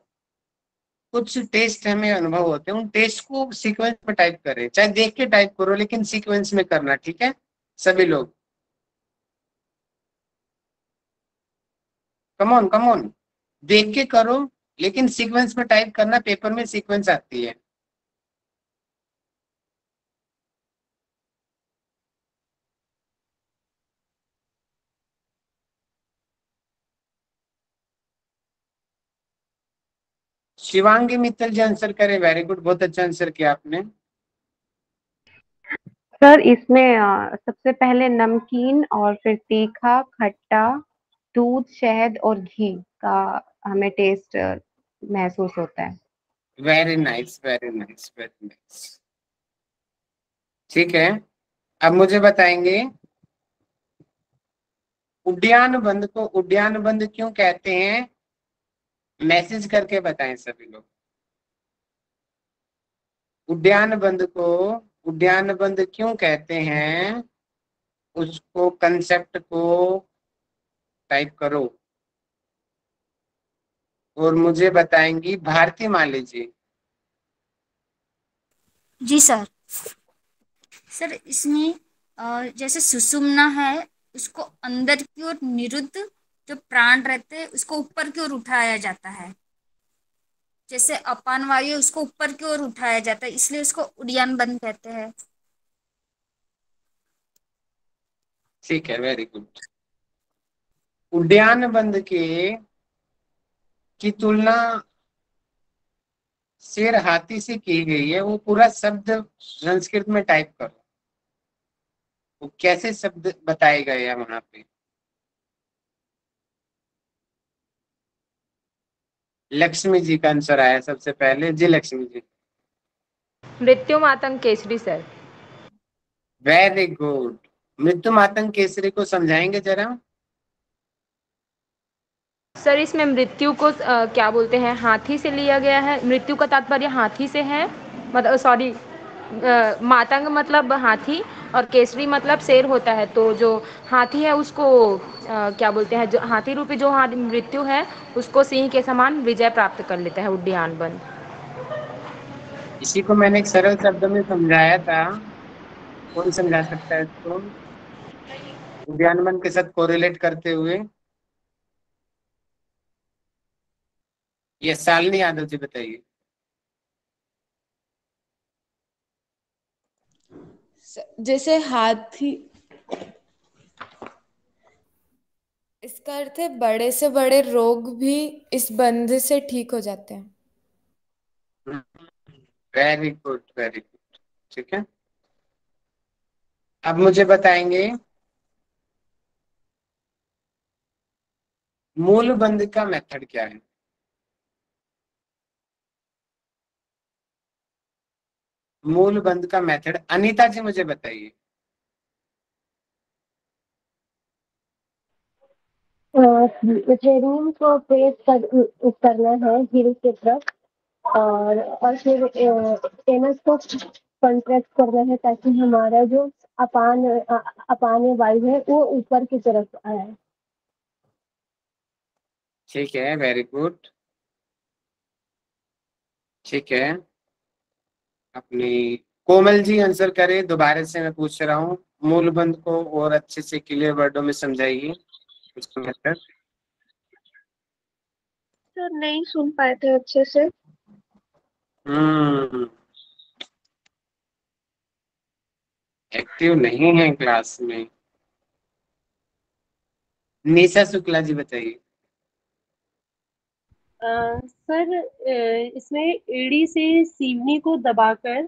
कुछ टेस्ट हमें अनुभव होते हैं। उन टेस्ट को सीक्वेंस में टाइप करें, चाहे देख के टाइप करो, लेकिन सीक्वेंस में करना। ठीक है सभी लोग, कम ऑन कम ऑन, देख के करो लेकिन सीक्वेंस में टाइप करना। पेपर में सीक्वेंस आती है। शिवांगी मित्तल जी आंसर करें। वेरी गुड, बहुत अच्छा आंसर किया आपने। सर इसमें सबसे पहले नमकीन और फिर तीखा, खट्टा, दूध, शहद और घी का हमें टेस्ट महसूस होता है। Very nice, very nice, very nice. ठीक है, अब मुझे बताएंगे उद्यान बंद को उद्यान बंद क्यों कहते हैं? मैसेज करके बताएं सभी लोग। उद्यान बंद को उद्यान बंद क्यों कहते हैं? उसको कंसेप्ट को टाइप करो और मुझे बताएंगी भारती माली जी। जी सर। सर इसमें जैसे सुषुम्ना है, उसको अंदर की ओर निरुद्ध जो प्राण रहते हैं उसको ऊपर की ओर उठाया जाता है। जैसे अपान वायु उसको ऊपर की ओर उठाया जाता है, इसलिए उसको उड्डयन बंद कहते हैं। ठीक है, वेरी गुड। उद्यान बंद की तुलना शेर हाथी से की गई है, वो पूरा शब्द संस्कृत में टाइप करो, वो कैसे शब्द बताए गए हैं वहां पे। लक्ष्मी जी का आंसर आया सबसे पहले। जी लक्ष्मी जी। मृत्यु Matang Kesari sir. Very good. मृत्यु मातंग केसरी को समझाएंगे जरा। सर इसमें मृत्यु को क्या बोलते हैं, हाथी से लिया गया है। मृत्यु का तात्पर्य हाथी से है, मतलब सॉरी, मातंग मतलब हाथी और केसरी मतलब शेर होता है। तो जो हाथी है उसको क्या बोलते हैं, जो हाथी रूपी जो मृत्यु है उसको सिंह के समान विजय प्राप्त कर लेता है उद्यान बन। इसी को मैंने एक सरल शब्द में समझाया था, कौन समझा सकता है इसको उद्यानवन के साथ कोरिलेट करते हुए? ये शालिनी यादव जी बताइए। जैसे हाथी, इसका अर्थ है बड़े से बड़े रोग भी इस बंध से ठीक हो जाते हैं। Very good very good. ठीक है, अब मुझे बताएंगे मूल बंध का मेथड क्या है। मूल बंध का मेथड अनीता जी मुझे बताइए। हेरोइन को प्रेस करना है हीरो की तरफ, और फिर एनस को कंट्रैक्ट करना है ताकि हमारा जो अपान वायु है वो ऊपर की तरफ आए। ठीक है, वेरी गुड। ठीक है, अपनी कोमल जी आंसर करें। दोबारा से मैं पूछ रहा हूँ, मूल बंध को और अच्छे से क्लियर वर्डों में समझाइए उसका मेथड। सर नहीं सुन पाए थे अच्छे से। एक्टिव नहीं है क्लास में। निशा शुक्ला जी बताइए। सर इसमें एड़ी से सीवनी को दबाकर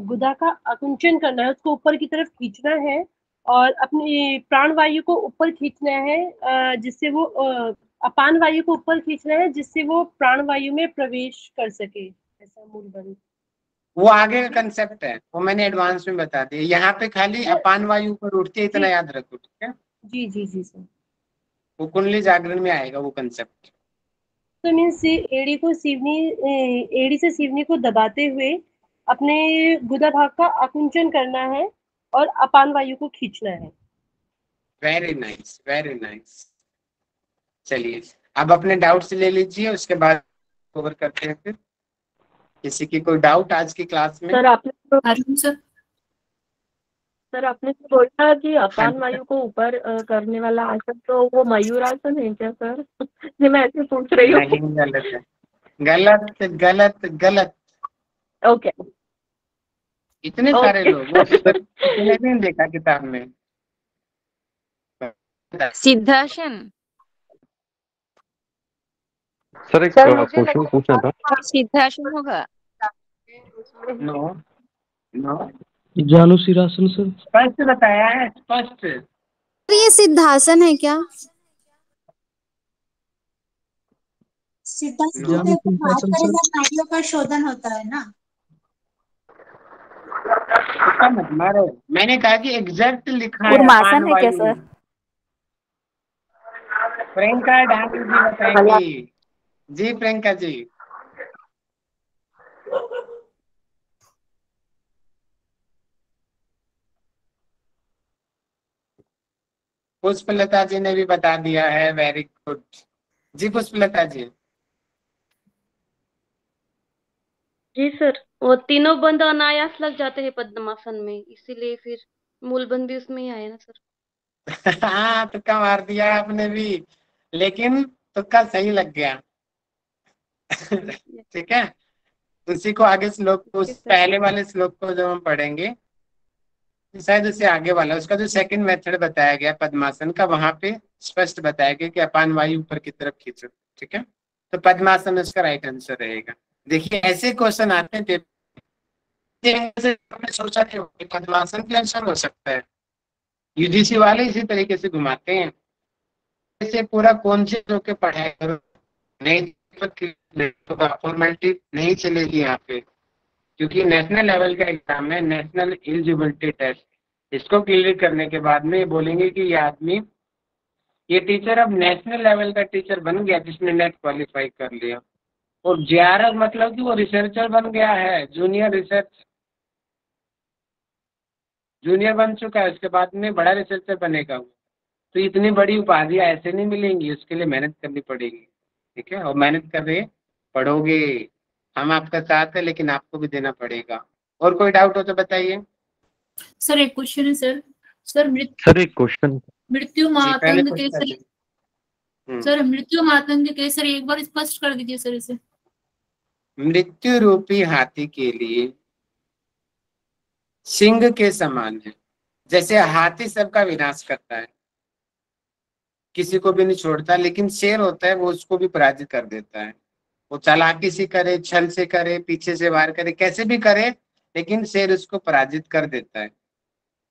गुदा का आकुंचन करना है, उसको ऊपर की तरफ खींचना है और अपनी प्राण वायु को ऊपर खींचना है, जिससे वो अपान वायु को ऊपर खींचना है जिससे वो प्राण वायु में प्रवेश कर सके। ऐसा मूल बंध। वो आगे का कंसेप्ट है, वो मैंने एडवांस में बता दिया। यहाँ पे खाली अपान वायु पर उठती है, इतना याद रखो। ठीक है जी जी जी सर। वो कुंडली जागरण में आएगा वो कंसेप्ट। तो मीन्स एड़ी से सीवनी को दबाते हुए अपने गुदा भाग का आकुंचन करना है और अपान वायु को खींचना है। Very nice very nice. चलिए अब अपने डाउट्स ले लीजिए, उसके बाद कवर करते हैं। फिर किसी की कोई डाउट आज की क्लास में? सर आपने तो बोला कि अपान वायु को ऊपर करने वाला आसन, तो वो मयूर आसन है क्या सर? ये मैं ऐसे पूछ रही हूँ। नहीं, गलत है, गलत गलत गलत। ओके। इतने सारे लोग इतने नहीं देखा किताब में। सिद्धासन। सर एक क्वेश्चन पूछना था। सिद्धासन होगा। No no, जानुशिरासन sir. स्पष्ट बताया है, स्पष्ट। तो ये सिद्धासन है क्या? सिद्धासन पे तो बात करेगा, नाड़ियों का शोधन होता है ना। मत मारो, मैंने कहा कि एग्जैक्ट लिखा है कूर्मासन है क्या सर? प्रियंका डांगी जी बताएंगी। जी प्रियंका जी। पुष्पलता जी ने भी बता दिया है, वेरी गुड। जी पुष्पलता जी। जी सर, वो तीनों बंद अनायास लग जाते हैं पद्मासन में, इसीलिए फिर मूल बंद भी उसमें ही आए ना सर। हाँ तुक्का मार दिया आपने भी, लेकिन तुक्का सही लग गया। ठीक है, उसी को आगे श्लोक को, उस पहले वाले श्लोक को जब हम पढ़ेंगे शायद उससे आगे वाला, उसका जो सेकंड मेथड बताया गया पद्मासन का, वहां पे स्पष्ट बताया गया कि अपान वायु ऊपर की तरफ खींचो। ठीक है, तो पद्मासन उसका राइट आंसर रहेगा। देखिए ऐसे क्वेश्चन आते हैं सोचा नहीं होगा पद्मासन का आंसर हो सकता है। यूजीसी वाले इसी तरीके से घुमाते हैं, ऐसे पूरा कौन से जो के पढ़ाई करो, नहीं तो फॉर्मेलिटी नहीं चलेगी यहाँ पे, क्योंकि नेशनल लेवल का एग्जाम है, नेशनल एलिजिबिलिटी टेस्ट। इसको क्लियर करने के बाद में बोलेंगे कि ये आदमी, ये टीचर अब नेशनल लेवल का टीचर बन गया जिसने नेट क्वालिफाई कर लिया, और जेआरएफ मतलब कि वो रिसर्चर बन गया है, जूनियर बन चुका है, उसके बाद में बड़ा रिसर्चर बनेगा वो। तो इतनी बड़ी उपाधियां ऐसे नहीं मिलेंगी, उसके लिए मेहनत करनी पड़ेगी। ठीक है, और मेहनत कर रहे पढ़ोगे, हम आपका साथ है, लेकिन आपको भी देना पड़ेगा। और कोई डाउट हो तो बताइए। सर एक क्वेश्चन है सर। सर एक क्वेश्चन, मृत्यु मातंग केसरी, हम्म। सर मृत्यु मातंग केसरी एक बार स्पष्ट कर दीजिए सर इसे। मृत्यु रूपी हाथी के लिए सिंह के समान है। जैसे हाथी सबका विनाश करता है, किसी को भी नहीं छोड़ता, लेकिन शेर होता है वो उसको भी पराजित कर देता है। वो चालाकी से करे, छल से करे, पीछे से वार करे, कैसे भी करे, लेकिन शेर उसको पराजित कर देता है,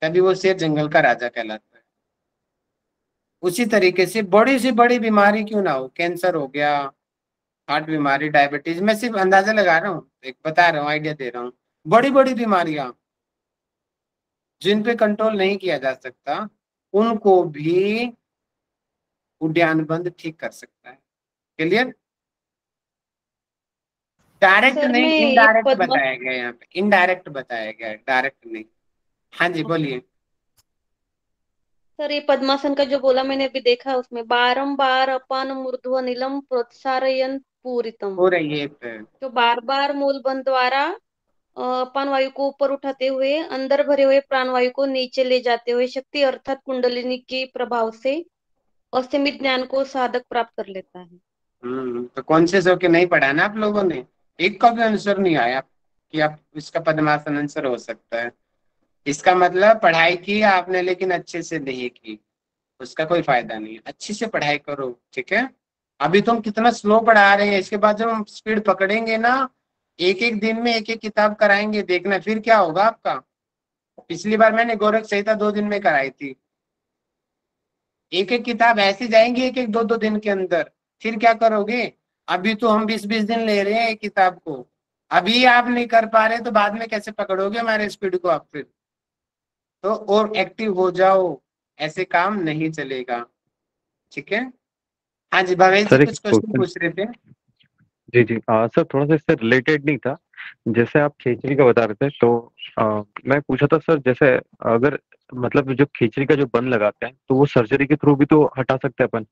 तभी वो शेर जंगल का राजा कहलाता है। उसी तरीके से बड़ी से बड़ी बीमारी क्यों ना हो, कैंसर हो गया, हार्ट बीमारी, डायबिटीज, मैं सिर्फ अंदाजा लगा रहा हूँ, एक बता रहा हूँ, आइडिया दे रहा हूँ। बड़ी बड़ी बीमारियां जिन पे कंट्रोल नहीं किया जा सकता, उनको भी उद्यान बंद ठीक कर सकता है। क्लियर? डायरेक्ट सर, नहीं, मैं ये इनडायरेक्ट पद्मा बताया गया, यहाँ पे इनडायरेक्ट बताया गया है, डायरेक्ट नहीं। हाँ जी बोलिए। सर, ये पद्मासन का जो बोला मैंने अभी देखा, उसमें बारंबार अपान मूर्ध्व नीलम प्रोत्साहयन पूरितम, हो रही है तो बार बार मूलबंध द्वारा अपान वायु को ऊपर उठाते हुए अंदर भरे हुए प्राण वायु को नीचे ले जाते हुए शक्ति अर्थात कुंडलिनी के प्रभाव से असीमित ज्ञान को साधक प्राप्त कर लेता है। तो कौन से सौ के नहीं पढ़ा ना आप लोगों ने, एक का भी आंसर नहीं आया कि आप इसका पद्मासन आंसर हो सकता है। इसका मतलब पढ़ाई की आपने लेकिन अच्छे से नहीं की, उसका कोई फायदा नहीं। अच्छे से पढ़ाई करो, ठीक है। अभी तो हम कितना स्लो पढ़ा रहे हैं, इसके बाद जब हम स्पीड पकड़ेंगे ना, एक एक दिन में एक एक किताब कराएंगे, देखना फिर क्या होगा आपका। पिछली बार मैंने गोरख संहिता 2 दिन में कराई थी, एक एक किताब ऐसे जाएंगी एक एक 2-2 दिन के अंदर, फिर क्या करोगे। अभी तो हम 20-20 दिन ले रहे हैं एक किताब को, अभी आप नहीं कर पा रहे तो बाद में कैसे पकड़ोगे हमारे स्पीड को आप। फिर तो और एक्टिव हो जाओ, ऐसे काम नहीं चलेगा, ठीक है। हाँ जी भवेश जी कुछ क्वेश्चन पूछ रहे थे। जी जी सर, थोड़ा सा इससे रिलेटेड नहीं था, जैसे आप खिचड़ी का बता रहे थे, तो मैं पूछा था सर, जैसे अगर मतलब जो खिचड़ी का जो बंद लगाते हैं तो वो सर्जरी के थ्रू भी तो हटा सकते हैं अपन।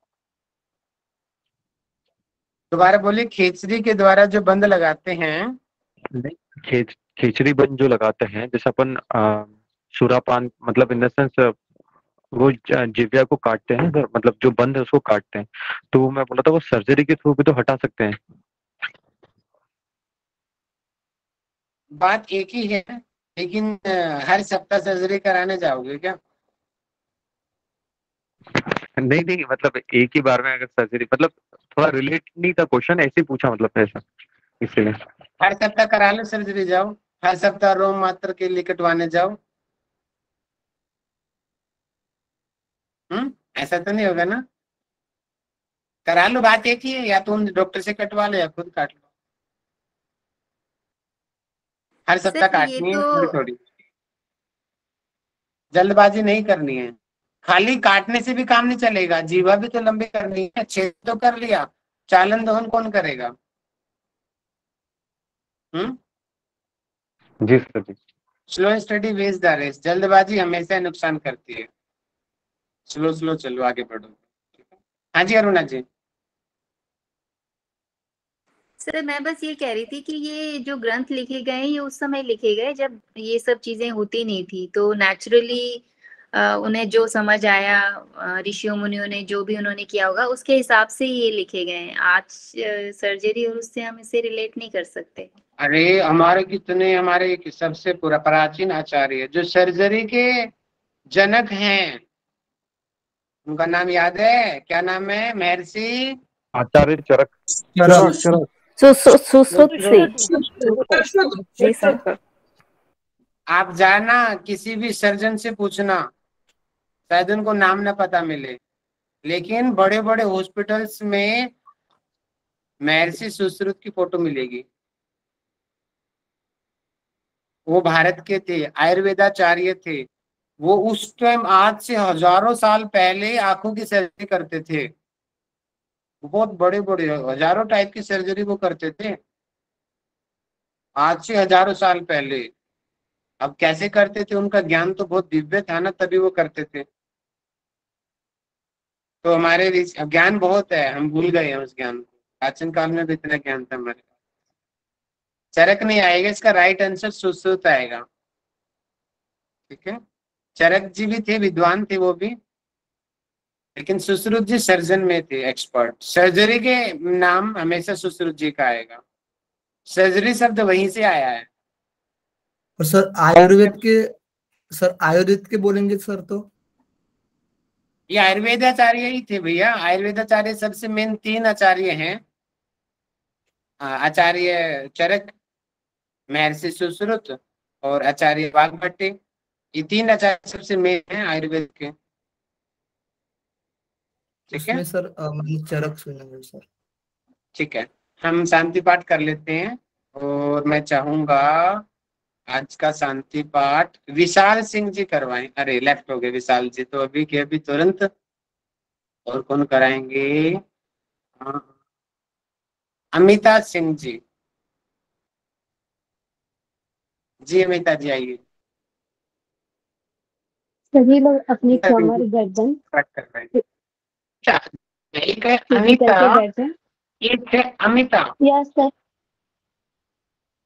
दोबारा बोलिए, खिचड़ी के द्वारा जो बंद लगाते हैं। नहीं, खिचड़ी बंद जो लगाते हैं, जैसे अपन सुरापान, मतलब इन द सेंस वो जिव्या को काटते हैं सर, मतलब जो बंद है उसको काटते हैं, तो मैं बोला था वो सर्जरी के थ्रू भी तो हटा सकते हैं। बात एक ही है, लेकिन हर सप्ताह सर्जरी कराने जाओगे क्या? नहीं नहीं, मतलब एक ही बार में अगर सर्जरी, मतलब थोड़ा रिलेट नहीं था क्वेश्चन, ऐसे ही पूछा, मतलब ऐसा इसलिए। हर सप्ताह करा लो सर्जरी, जाओ हर सप्ताह रोम मात्र के लिए कटवाने जाओ। ऐसा तो नहीं होगा ना, करा लो, बात एक ही है, या तुम डॉक्टर से कटवा लो या खुद काट लो। हर सप्ताह काटनी है, थोड़ी थोड़ी जल्दबाजी नहीं करनी है। खाली काटने से भी काम नहीं चलेगा, जीवा भी तो लंबी करनी है। छेद तो कर लिया, चालन दहन कौन करेगा? जी सर जी। Slow steady wins the race, जल्दबाजी हमेशा नुकसान करती है। स्लो स्लो चलो, आगे बढ़ो। हाँ जी अरुणा जी। सर मैं बस ये कह रही थी कि ये जो ग्रंथ लिखे गए हैं ये उस समय लिखे गए जब ये सब चीजें होती नहीं थी, तो नेचुरली उन्हें जो समझ आया, ऋषियों मुनियों ने जो भी उन्होंने किया होगा उसके हिसाब से ये लिखे गए हैं। आज सर्जरी और उससे हम इसे रिलेट नहीं कर सकते। अरे हमारे कितने, हमारे सबसे पूरा प्राचीन आचार्य जो सर्जरी के जनक हैं, उनका नाम याद है? क्या नाम है? महर्षि आचार्य चरक। चरक। जी सर। आप जाना किसी भी सर्जन से पूछना, शायद उनको नाम ना पता मिले, लेकिन बड़े बड़े हॉस्पिटल्स में महर्षि सुश्रुत की फोटो मिलेगी। वो भारत के थे, आयुर्वेदाचार्य थे। वो उस टाइम आज से हजारों साल पहले आंखों की सर्जरी करते थे। बहुत बड़े बड़े हजारों टाइप की सर्जरी वो करते थे आज से हजारों साल पहले। अब कैसे करते थे, उनका ज्ञान तो बहुत दिव्य था ना, तभी वो करते थे। तो हमारे ज्ञान बहुत है, हम भूल गए हैं उस ज्ञान को। प्राचीन काल में भी इतना ज्ञान था हमारे। चरक नहीं आएगा, इसका राइट आंसर सुश्रुत आएगा। ठीक है, चरक जी भी थे, विद्वान थे वो भी, लेकिन सुश्रुत जी सर्जन में थे, एक्सपर्ट। सर्जरी के नाम हमेशा सुश्रुत जी का आएगा। सर्जरी शब्द वहीं से आया है। और सर आयुर्वेद के बोलेंगे सर तो ये आयुर्वेदाचार्य ही थे भैया। आयुर्वेदाचार्य सबसे मेन 3 आचार्य हैं, आचार्य चरक, महर्षि सुश्रुत और आचार्य वाग्भट्टी। ये 3 आचार्य सबसे मेन हैं आयुर्वेद के। ठीक है उसमें सर मैंने चरक सुना है सर। ठीक है, हम शांति पाठ कर लेते हैं। और मैं चाहूंगा आज का शांति पाठ विशाल सिंह जी करवाएं। अरे लेफ्ट हो गए विशाल जी, तो अभी के अभी तुरंत। और कौन कराएंगे? अमिता सिंह जी। जी अमिता जी आइए। सभी लोग अपनी कमर गर्दन एक है अमिता, बैठे। एक है अमिता। Yes sir.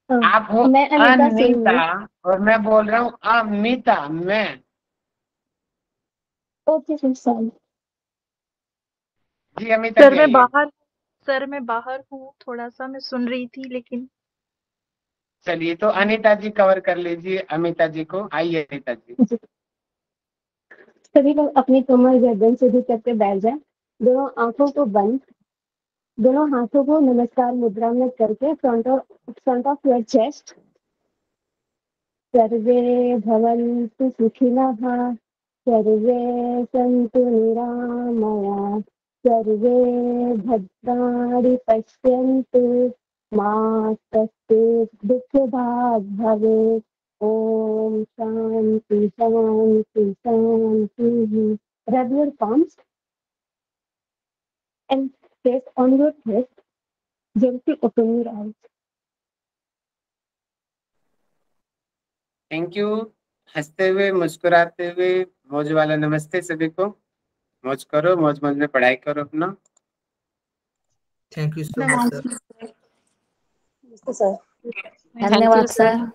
आप हो मैं अमिता सिंह अनिता और मैं बोल रहा हूँ अमिता। मैं ओके सर। जी अमिता जी आइए। सर मैं बाहर हूँ, थोड़ा सा मैं सुन रही थी लेकिन। चलिए, तो अनिता जी कवर कर लीजिए अमिता जी को। आइए अनिता जी। सभी लोग अपनी कमर गर्दन सीधी करके बैठ जाए, दोनों आंखों को बंद, दोनों हाथों को नमस्कार मुद्रा में करके फ्रंट ऑफ योर चेस्ट। सर्वे भवन्तु सुखिनः, सर्वे सन्तु निरामया, सर्वे भद्राणि पश्यन्तु, मा कश्चित् दुःखभाग् भवेत्। ओम शांति शांति शांति। Rub your palms and press on your chest. Gently open your eyes. Thank you. हंसते हुए मुस्कुराते हुए मौज वाला नमस्ते सभी को। मौज करो, मौज मौज में पढ़ाई करो अपना। Thank you so much sir. Sir धन्यवाद सर।